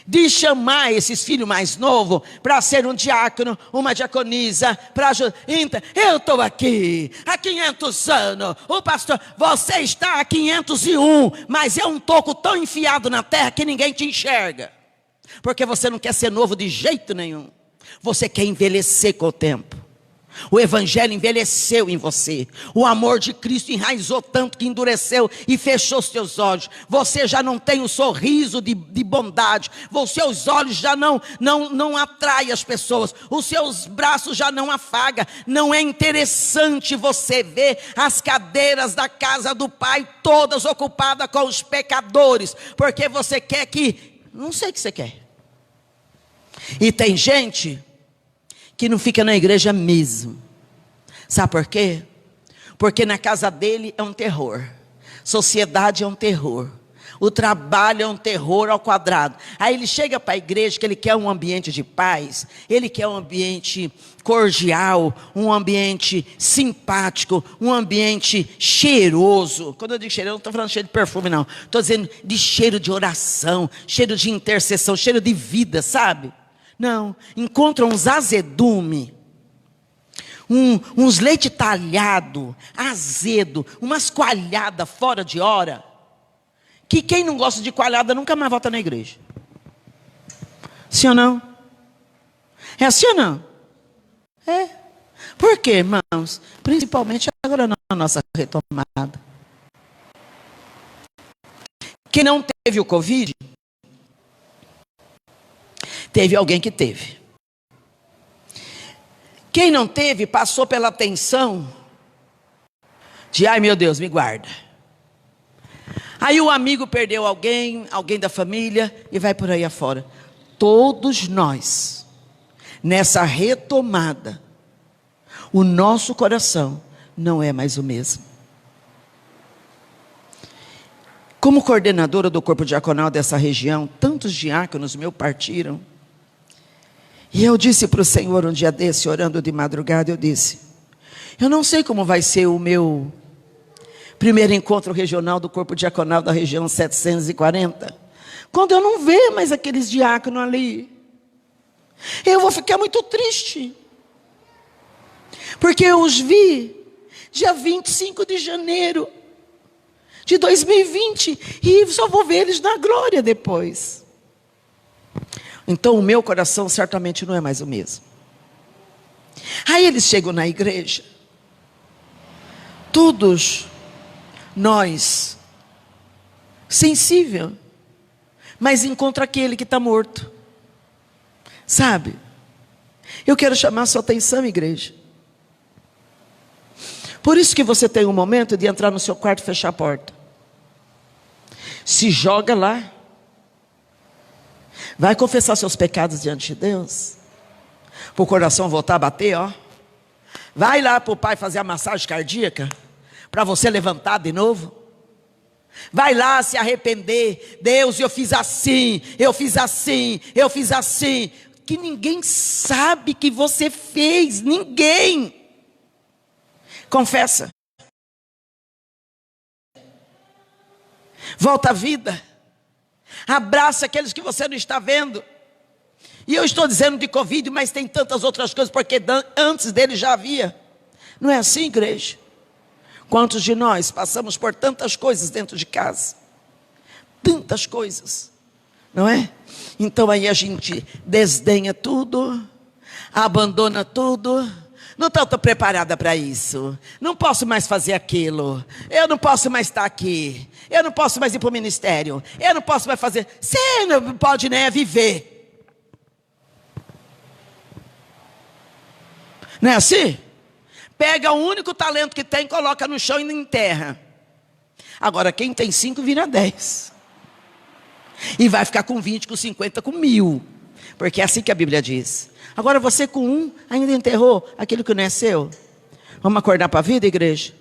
de chamar esses filhos mais novos para ser um diácono, uma diaconisa, para ajudar? Então, eu estou aqui há 500 anos, o pastor, você está há 501, mas é um toco tão enfiado na terra que ninguém te enxerga. Porque você não quer ser novo de jeito nenhum. Você quer envelhecer com o tempo. O evangelho envelheceu em você. O amor de Cristo enraizou tanto que endureceu e fechou os teus olhos. Você já não tem o sorriso de bondade. Os seus olhos já não atraem as pessoas. Os seus braços já não afagam. Não é interessante você ver as cadeiras da casa do Pai todas ocupadas com os pecadores. Porque você quer que... Não sei o que você quer. E tem gente que não fica na igreja mesmo. Sabe por quê? Porque na casa dele é um terror. Sociedade é um terror. O trabalho é um terror ao quadrado. Aí ele chega para a igreja que ele quer um ambiente de paz, ele quer um ambiente cordial, um ambiente simpático, um ambiente cheiroso. Quando eu digo cheiroso, não estou falando cheiro de perfume, não. Estou dizendo de cheiro de oração, cheiro de intercessão, cheiro de vida, sabe? Não, encontram uns azedume, uns leite talhado, azedo, umas coalhadas fora de hora, que quem não gosta de coalhada nunca mais volta na igreja. Sim ou não? É assim ou não? É. Por quê, irmãos? Principalmente agora na nossa retomada. Quem não teve o Covid, teve alguém que teve. Quem não teve, passou pela tensão de, ai meu Deus, me guarda. Aí o amigo perdeu alguém da família, e vai por aí afora. Todos nós, nessa retomada, o nosso coração não é mais o mesmo. Como coordenadora do corpo diaconal dessa região, tantos diáconos meus partiram. E eu disse para o Senhor um dia desse, orando de madrugada, eu disse, eu não sei como vai ser o meu primeiro encontro regional do corpo diaconal da região 740, quando eu não ver mais aqueles diáconos ali. Eu vou ficar muito triste, porque eu os vi dia 25 de janeiro de 2020, e só vou ver eles na glória depois. Então o meu coração certamente não é mais o mesmo. Aí eles chegam na igreja, todos nós, sensível, mas encontra aquele que está morto. Sabe? Eu quero chamar a sua atenção, igreja. Por isso que você tem um momento de entrar no seu quarto e fechar a porta. Se joga lá. Vai confessar seus pecados diante de Deus. Para o coração voltar a bater, ó. Vai lá para o Pai fazer a massagem cardíaca, para você levantar de novo. Vai lá se arrepender. Deus, eu fiz assim, eu fiz assim, eu fiz assim. Que ninguém sabe que você fez, ninguém. Confessa. Volta à vida. Abraça aqueles que você não está vendo. E eu estou dizendo de Covid, mas tem tantas outras coisas, porque antes dele já havia. Não é assim, igreja? Quantos de nós passamos por tantas coisas dentro de casa? Tantas coisas, não é? Então aí a gente desdenha tudo, abandona tudo. Não estou preparada para isso. Não posso mais fazer aquilo. Eu não posso mais estar aqui. Eu não posso mais ir para o ministério. Eu não posso mais fazer. Você não pode nem viver. Não é assim? Pega o único talento que tem, coloca no chão e enterra. Agora quem tem 5 vira 10. E vai ficar com 20, com 50, com 1000. Porque é assim que a Bíblia diz. Agora você com 1 ainda enterrou aquilo que não é seu. Vamos acordar para a vida, igreja?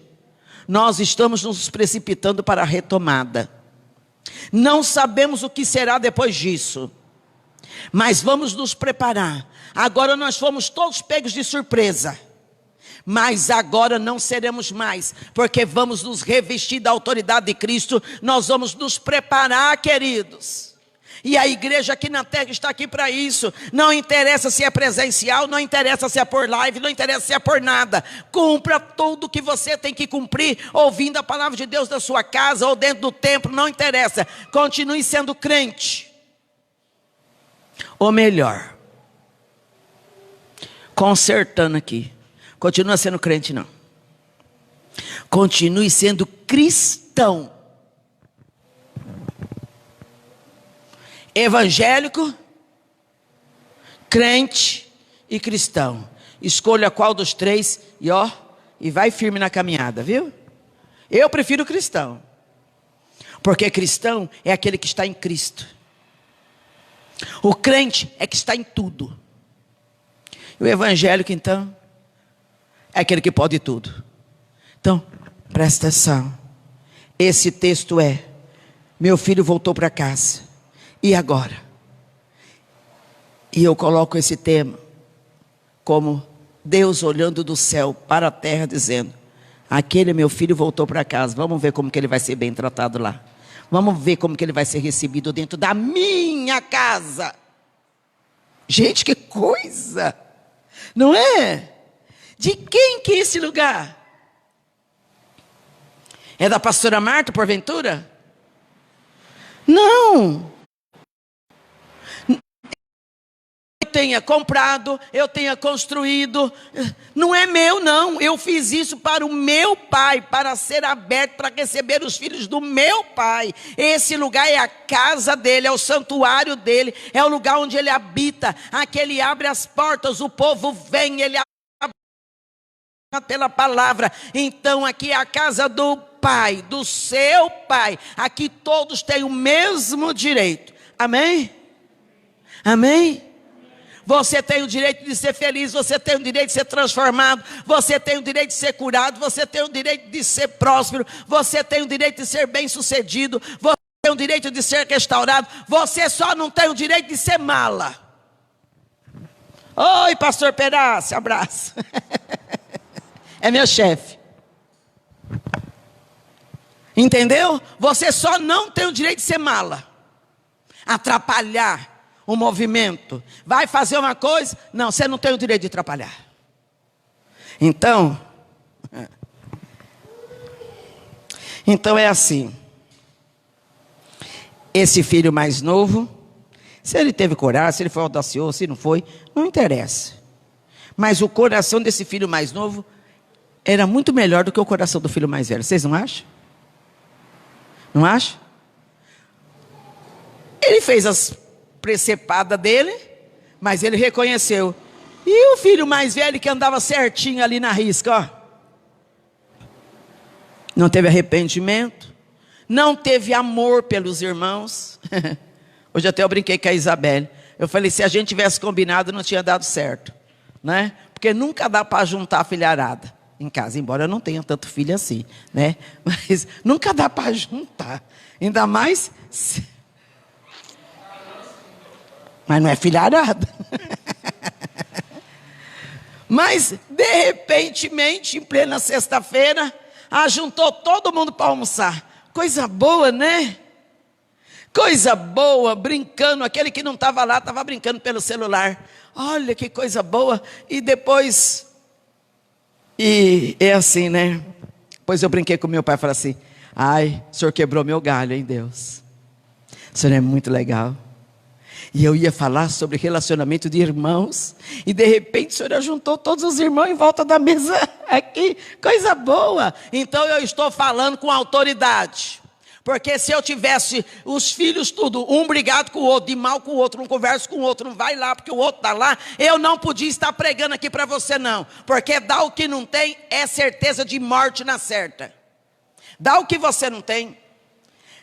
Nós estamos nos precipitando para a retomada. Não sabemos o que será depois disso, mas vamos nos preparar. Agora nós fomos todos pegos de surpresa, mas agora não seremos mais, porque vamos nos revestir da autoridade de Cristo. Nós vamos nos preparar, queridos. E a igreja aqui na terra está aqui para isso. Não interessa se é presencial, não interessa se é por live, não interessa se é por nada. Cumpra tudo o que você tem que cumprir, ouvindo a palavra de Deus da sua casa ou dentro do templo, não interessa. Continue sendo crente. Ou melhor, consertando aqui, continua sendo crente não. Continue sendo cristão. Evangélico, crente e cristão. Escolha qual dos três e vai firme na caminhada, viu? Eu prefiro cristão. Porque cristão é aquele que está em Cristo. O crente é que está em tudo. E o evangélico, então, é aquele que pode tudo. Então, presta atenção. Esse texto é Meu filho voltou para casa. E agora? E eu coloco esse tema como Deus olhando do céu para a terra, dizendo: aquele meu filho voltou para casa. Vamos ver como que ele vai ser bem tratado lá. Vamos ver como que ele vai ser recebido dentro da minha casa. Gente, que coisa! Não é? De quem que é esse lugar? É da pastora Marta, porventura? Não. Eu tenha comprado, eu tenha construído. Não é meu, não. Eu fiz isso para o meu pai, para ser aberto, para receber os filhos do meu pai. Esse lugar é a casa dele, é o santuário dele, é o lugar onde ele habita. Aqui ele abre as portas, o povo vem, ele pela palavra. Então aqui é a casa do pai, do seu pai. Aqui todos têm o mesmo direito. Amém? Amém? Você tem o direito de ser feliz, você tem o direito de ser transformado, você tem o direito de ser curado, você tem o direito de ser próspero, você tem o direito de ser bem-sucedido, você tem o direito de ser restaurado. Você só não tem o direito de ser mala. Oi, pastor Perácio, abraço. É meu chefe. Entendeu? Você só não tem o direito de ser mala, atrapalhar o movimento. Vai fazer uma coisa? Não, você não tem o direito de atrapalhar. Então é assim. Esse filho mais novo, se ele teve coragem, se ele foi audacioso, se não foi, não interessa. Mas o coração desse filho mais novo era muito melhor do que o coração do filho mais velho. Vocês não acham? Não acham? Ele fez as precepadas dele, mas ele reconheceu. E o filho mais velho que andava certinho ali na risca, ó, não teve arrependimento, não teve amor pelos irmãos. Hoje até eu brinquei com a Isabelle. Eu falei, se a gente tivesse combinado, não tinha dado certo, né? Porque nunca dá para juntar a filharada em casa, embora eu não tenha tanto filho assim, né? Mas nunca dá para juntar, ainda mais mas não é filharada. Mas de repentemente, em plena sexta-feira, ajuntou todo mundo para almoçar. Coisa boa, né? Coisa boa, brincando. Aquele que não estava lá, estava brincando pelo celular. Olha que coisa boa. E depois, e é assim, né? Depois eu brinquei com meu pai e falei assim: ai, o senhor quebrou meu galho, hein, Deus? O senhor é muito legal. E eu ia falar sobre relacionamento de irmãos, e de repente o senhor juntou todos os irmãos em volta da mesa aqui, coisa boa. Então eu estou falando com autoridade, porque se eu tivesse os filhos tudo, um brigado com o outro, de mal com o outro, um conversa com o outro, não vai lá porque o outro está lá, eu não podia estar pregando aqui para você não, porque dar o que não tem é certeza de morte na certa. Dá o que você não tem,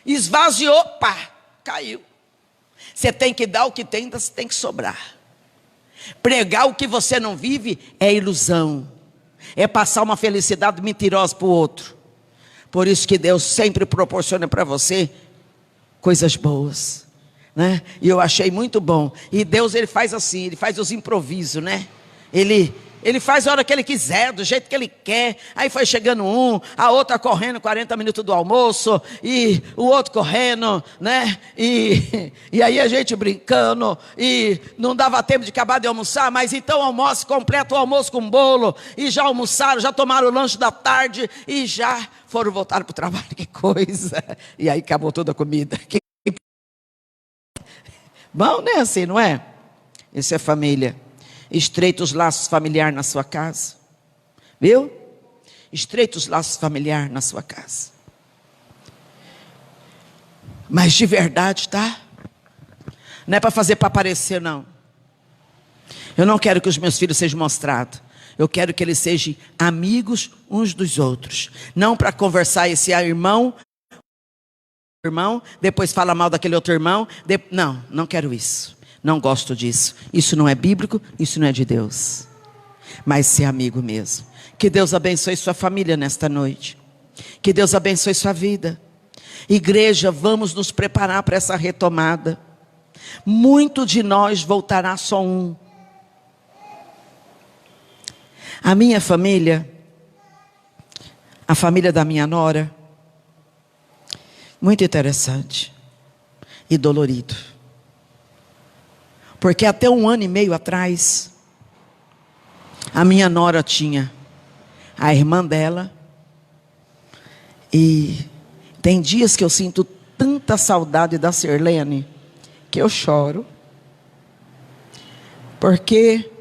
esvaziou, pá, caiu. Você tem que dar o que tem, tem que sobrar. Pregar o que você não vive é ilusão, é passar uma felicidade mentirosa para o outro. Por isso que Deus sempre proporciona para você coisas boas, né? E eu achei muito bom. E Deus, ele faz assim, ele faz os improvisos, né? Ele faz a hora que ele quiser, do jeito que ele quer. Aí foi chegando um, a outra correndo 40 minutos do almoço, e o outro correndo, né? E aí a gente brincando, e não dava tempo de acabar de almoçar, mas então almoço, completa o almoço com bolo, e já almoçaram, já tomaram o lanche da tarde, e já foram voltar para o trabalho, que coisa. E aí acabou toda a comida. Bom, né, assim, não é? Isso é família. Estreita os laços familiares na sua casa. Viu? Estreita os laços familiares na sua casa. Mas de verdade, tá? Não é para fazer para aparecer, não. Eu não quero que os meus filhos sejam mostrados. Eu quero que eles sejam amigos uns dos outros. Não para conversar esse irmão, depois fala mal daquele outro irmão. Não quero isso. Não gosto disso. Isso não é bíblico, isso não é de Deus. Mas ser amigo mesmo. Que Deus abençoe sua família nesta noite. Que Deus abençoe sua vida. Igreja, vamos nos preparar para essa retomada. Muito de nós voltará só um. A minha família, a família da minha nora, muito interessante e dolorido. Porque até 1 ano e meio atrás, a minha nora tinha a irmã dela. E tem dias que eu sinto tanta saudade da Sirlene, que eu choro. Porque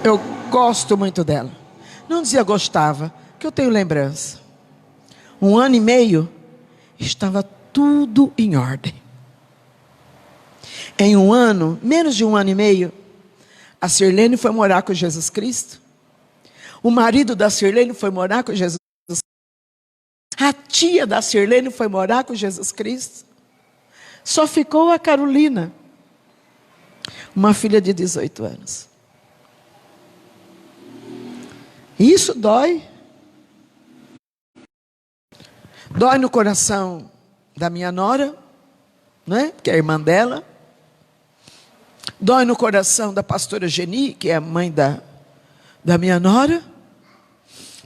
eu gosto muito dela. Não dizia gostava, que eu tenho lembrança. 1 ano e meio, estava tudo em ordem. Em 1 ano, menos de 1 ano e meio, a Sirlene foi morar com Jesus Cristo. O marido da Sirlene foi morar com Jesus Cristo. A tia da Sirlene foi morar com Jesus Cristo. Só ficou a Carolina, uma filha de 18 anos. Isso dói. Dói no coração da minha nora, né? Que é a irmã dela. Dói no coração da pastora Geni, que é a mãe da minha nora.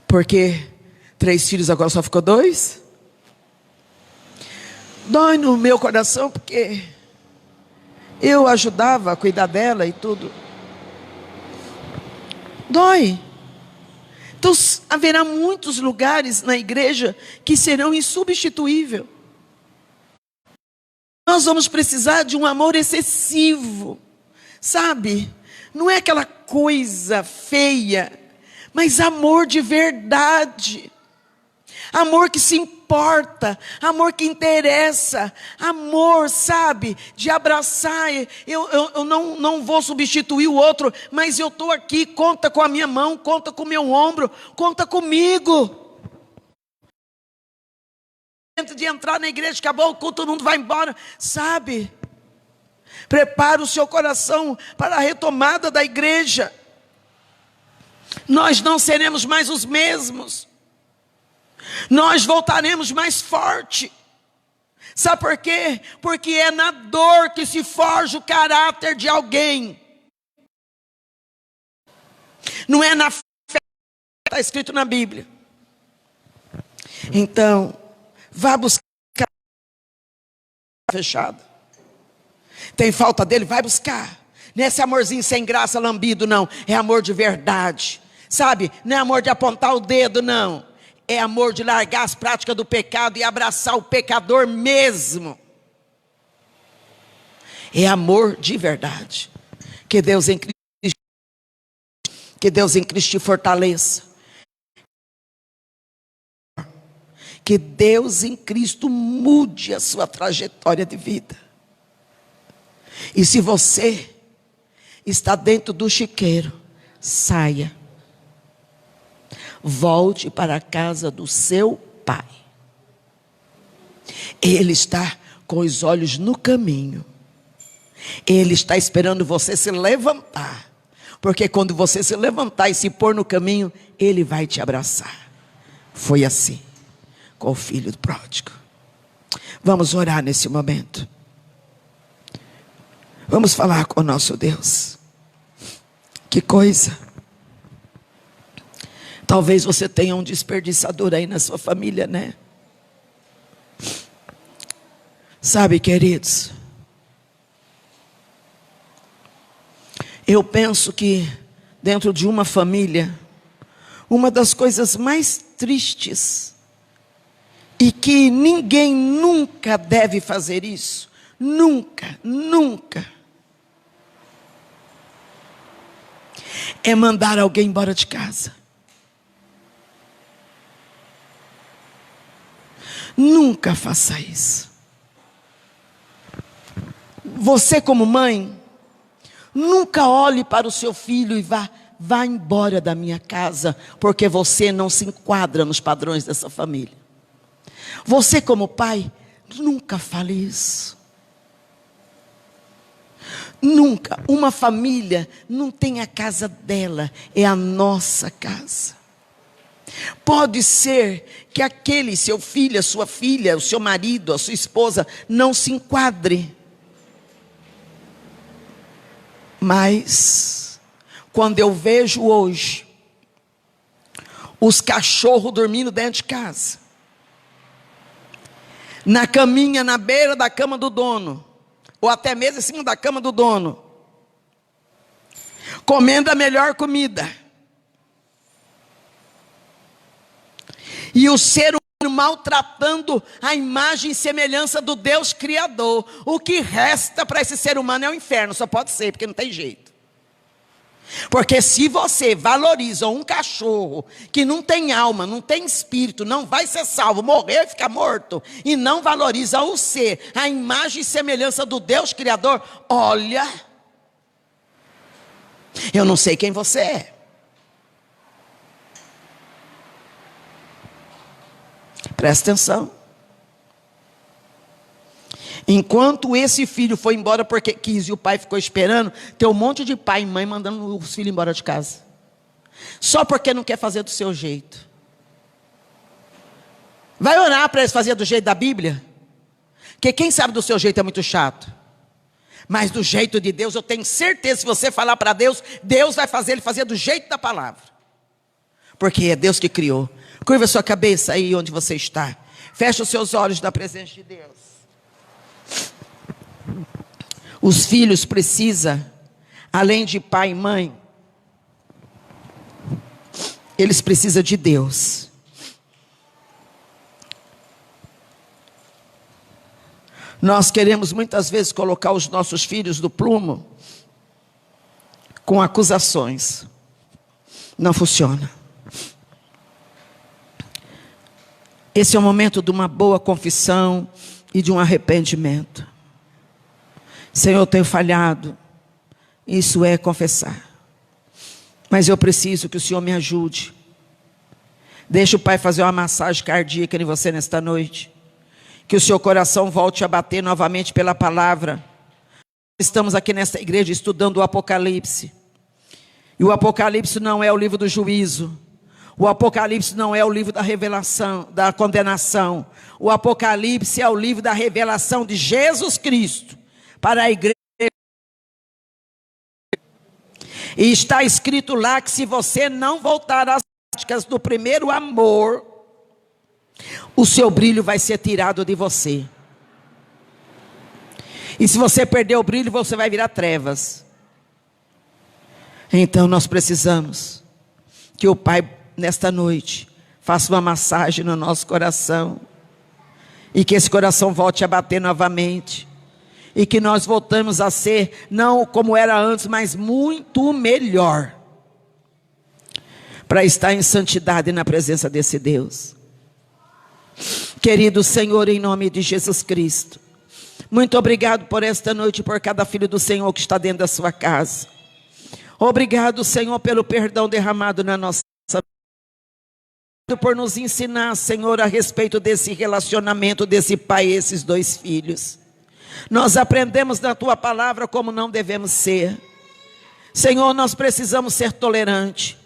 Porque 3 filhos, agora só ficou 2. Dói no meu coração porque eu ajudava a cuidar dela e tudo. Dói. Então haverá muitos lugares na igreja que serão insubstituíveis. Nós vamos precisar de um amor excessivo, sabe? Não é aquela coisa feia, mas amor de verdade. Amor que se importa, amor que interessa, amor, sabe, de abraçar. Eu não vou substituir o outro, mas eu estou aqui, conta com a minha mão, conta com o meu ombro, conta comigo. Antes de entrar na igreja, acabou o culto, todo mundo vai embora, sabe? Prepara o seu coração para a retomada da igreja. Nós não seremos mais os mesmos. Nós voltaremos mais forte. Sabe por quê? Porque é na dor que se forja o caráter de alguém. Não é na fé que está escrito na Bíblia. Então, vá buscar fechada. Tem falta dele? Vai buscar. Não é esse amorzinho sem graça, lambido, não. É amor de verdade. Sabe? Não é amor de apontar o dedo, não. É amor de largar as práticas do pecado e abraçar o pecador mesmo. É amor de verdade. Que Deus em Cristo te fortaleça. Que Deus em Cristo mude a sua trajetória de vida. E se você está dentro do chiqueiro, saia. Volte para a casa do seu pai. Ele está com os olhos no caminho. Ele está esperando você se levantar. Porque quando você se levantar e se pôr no caminho, ele vai te abraçar. Foi assim com o filho do pródigo. Vamos orar nesse momento. Vamos falar com o nosso Deus. Que coisa. Talvez você tenha um desperdiçador aí na sua família, né? Sabe, queridos, eu penso que dentro de uma família, uma das coisas mais tristes, e que ninguém nunca deve fazer isso, nunca, é mandar alguém embora de casa. Nunca faça isso. Você como mãe, nunca olhe para o seu filho e vá embora da minha casa, porque você não se enquadra nos padrões dessa família. Você como pai, nunca fale isso. Nunca. Uma família não tem a casa dela, é a nossa casa. Pode ser que aquele seu filho, a sua filha, o seu marido, a sua esposa não se enquadre. Mas quando eu vejo hoje os cachorros dormindo dentro de casa, na caminha, na beira da cama do dono, ou até mesmo em cima da cama do dono, comendo a melhor comida, e o ser humano maltratando a imagem e semelhança do Deus Criador, o que resta para esse ser humano é o inferno. Só pode ser, porque não tem jeito. Porque se você valoriza um cachorro que não tem alma, não tem espírito, não vai ser salvo, morrer e ficar morto, e não valoriza o ser, a imagem e semelhança do Deus Criador, olha, eu não sei quem você é. Presta atenção. Enquanto esse filho foi embora porque quis e o pai ficou esperando, tem um monte de pai e mãe mandando os filhos embora de casa. Só porque não quer fazer do seu jeito. Vai orar para eles fazerem do jeito da Bíblia? Porque quem sabe do seu jeito é muito chato. Mas do jeito de Deus, eu tenho certeza, se você falar para Deus, Deus vai fazer ele fazer do jeito da palavra. Porque é Deus que criou. Curva a sua cabeça aí onde você está. Fecha os seus olhos na presença de Deus. Os filhos precisam, além de pai e mãe, eles precisam de Deus. Nós queremos muitas vezes colocar os nossos filhos no prumo com acusações. Não funciona. Esse é o momento de uma boa confissão e de um arrependimento. Senhor, eu tenho falhado. Isso é confessar. Mas eu preciso que o Senhor me ajude. Deixa o Pai fazer uma massagem cardíaca em você nesta noite. Que o seu coração volte a bater novamente pela palavra. Estamos aqui nesta igreja estudando o Apocalipse. E o Apocalipse não é o livro do juízo. O Apocalipse não é o livro da revelação, da condenação. O Apocalipse é o livro da revelação de Jesus Cristo para a igreja. E está escrito lá que se você não voltar às práticas do primeiro amor, o seu brilho vai ser tirado de você. E se você perder o brilho, você vai virar trevas. Então nós precisamos que o Pai, nesta noite, faça uma massagem no nosso coração. E que esse coração volte a bater novamente. E que nós voltamos a ser, não como era antes, mas muito melhor. Para estar em santidade na presença desse Deus. Querido Senhor, em nome de Jesus Cristo. Muito obrigado por esta noite, por cada filho do Senhor que está dentro da sua casa. Obrigado, Senhor, pelo perdão derramado na nossa vida. Por nos ensinar, Senhor, a respeito desse relacionamento desse pai e esses dois filhos. Nós aprendemos na tua palavra como não devemos ser. Senhor, nós precisamos ser tolerantes.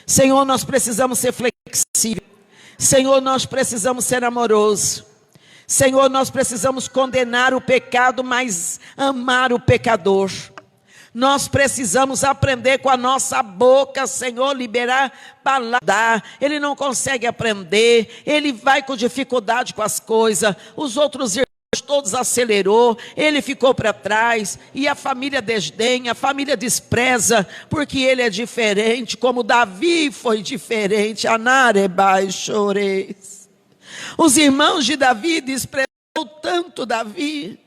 Senhor, nós precisamos ser flexíveis. Senhor, nós precisamos ser amorosos. Senhor, nós precisamos condenar o pecado, mas amar o pecador. Nós precisamos aprender com a nossa boca, Senhor, liberar palavra. Ele não consegue aprender, ele vai com dificuldade com as coisas. Os outros irmãos todos acelerou, ele ficou para trás, e a família desdenha, a família despreza, porque ele é diferente, como Davi foi diferente. Anarebai choreis. Os irmãos de Davi desprezaram tanto Davi,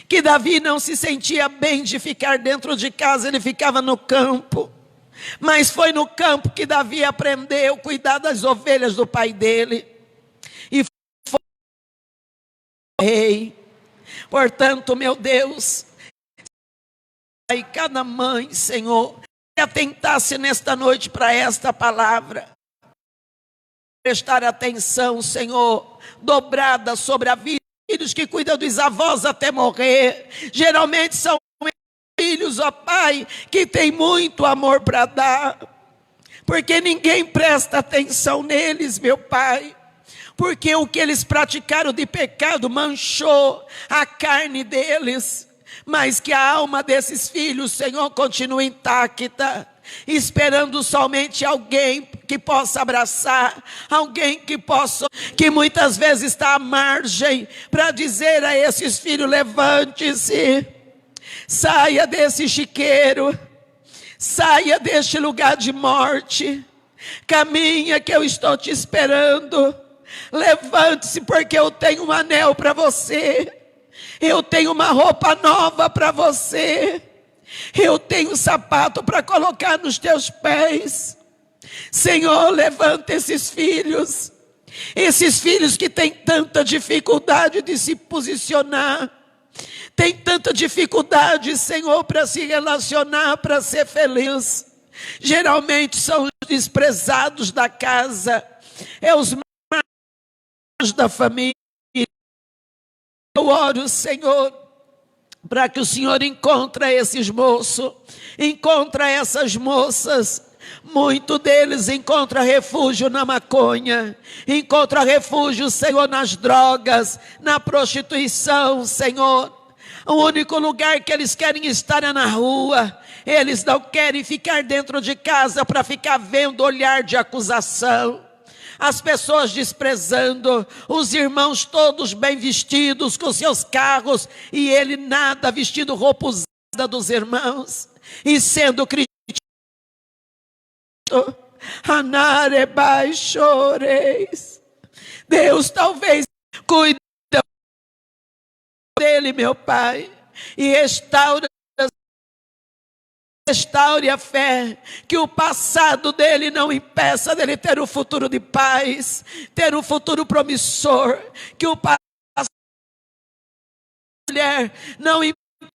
que Davi não se sentia bem de ficar dentro de casa, ele ficava no campo. Mas foi no campo que Davi aprendeu a cuidar das ovelhas do pai dele. E foi rei. Portanto, meu Deus, e cada mãe, Senhor, que atentasse nesta noite para esta palavra, prestar atenção, Senhor, dobrada sobre a vida dos filhos que cuidam dos avós até morrer. Geralmente são filhos, ó Pai, que tem muito amor para dar. porque ninguém presta atenção neles, meu Pai. Porque o que eles praticaram de pecado manchou a carne deles, mas que a alma desses filhos, Senhor, continue intacta, esperando somente alguém que possa abraçar, alguém que muitas vezes está à margem, para dizer a esses filhos: levante-se, saia desse chiqueiro, saia deste lugar de morte, caminha que eu estou te esperando. Levante-se, porque eu tenho um anel para você, eu tenho uma roupa nova para você, eu tenho um sapato para colocar nos teus pés. Senhor, levanta esses filhos que têm tanta dificuldade de se posicionar, tem tanta dificuldade, Senhor, para se relacionar, para ser feliz. Geralmente são os desprezados da casa, é os da família. Eu oro, Senhor, para que o Senhor encontre esses moços, encontre essas moças. Muitos deles encontram refúgio na maconha, encontram refúgio, Senhor, nas drogas, na prostituição, Senhor. O único lugar que eles querem estar é na rua. Eles não querem ficar dentro de casa para ficar vendo olhar de acusação, as pessoas desprezando, os irmãos todos bem vestidos, com seus carros, e ele nada, vestido roupa usada dos irmãos, e sendo criticado. Deus, talvez cuide dele, meu Pai, e restaure a fé, que o passado dele não impeça dele ter um futuro de paz, ter um futuro promissor, que o passado da mulher não impeça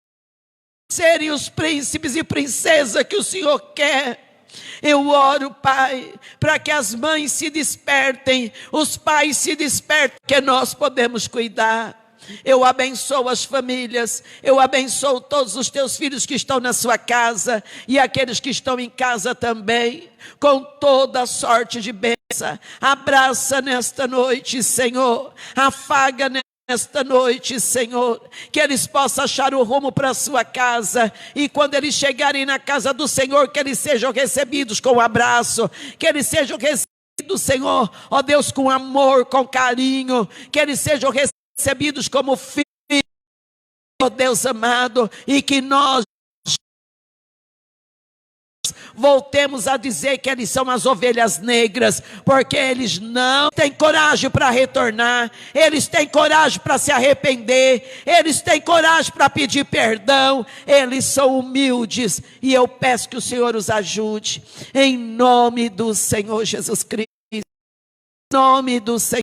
serem os príncipes e princesas que o Senhor quer. Eu oro, Pai, para que as mães se despertem, os pais se despertem, que nós podemos cuidar. Eu abençoo as famílias, eu abençoo todos os teus filhos que estão na sua casa e aqueles que estão em casa também, com toda sorte de bênção. Abraça nesta noite, Senhor, afaga nesta noite, Senhor, que eles possam achar o rumo para a sua casa, e quando eles chegarem na casa do Senhor, que eles sejam recebidos com um abraço, que eles sejam recebidos, Senhor, ó Deus, com amor, com carinho, que eles sejam recebidos como filhos, ó Deus amado, e que nós voltemos a dizer que eles são as ovelhas negras, porque eles não têm coragem para retornar, eles têm coragem para se arrepender, eles têm coragem para pedir perdão, eles são humildes, e eu peço que o Senhor os ajude, em nome do Senhor Jesus Cristo, em nome do Senhor.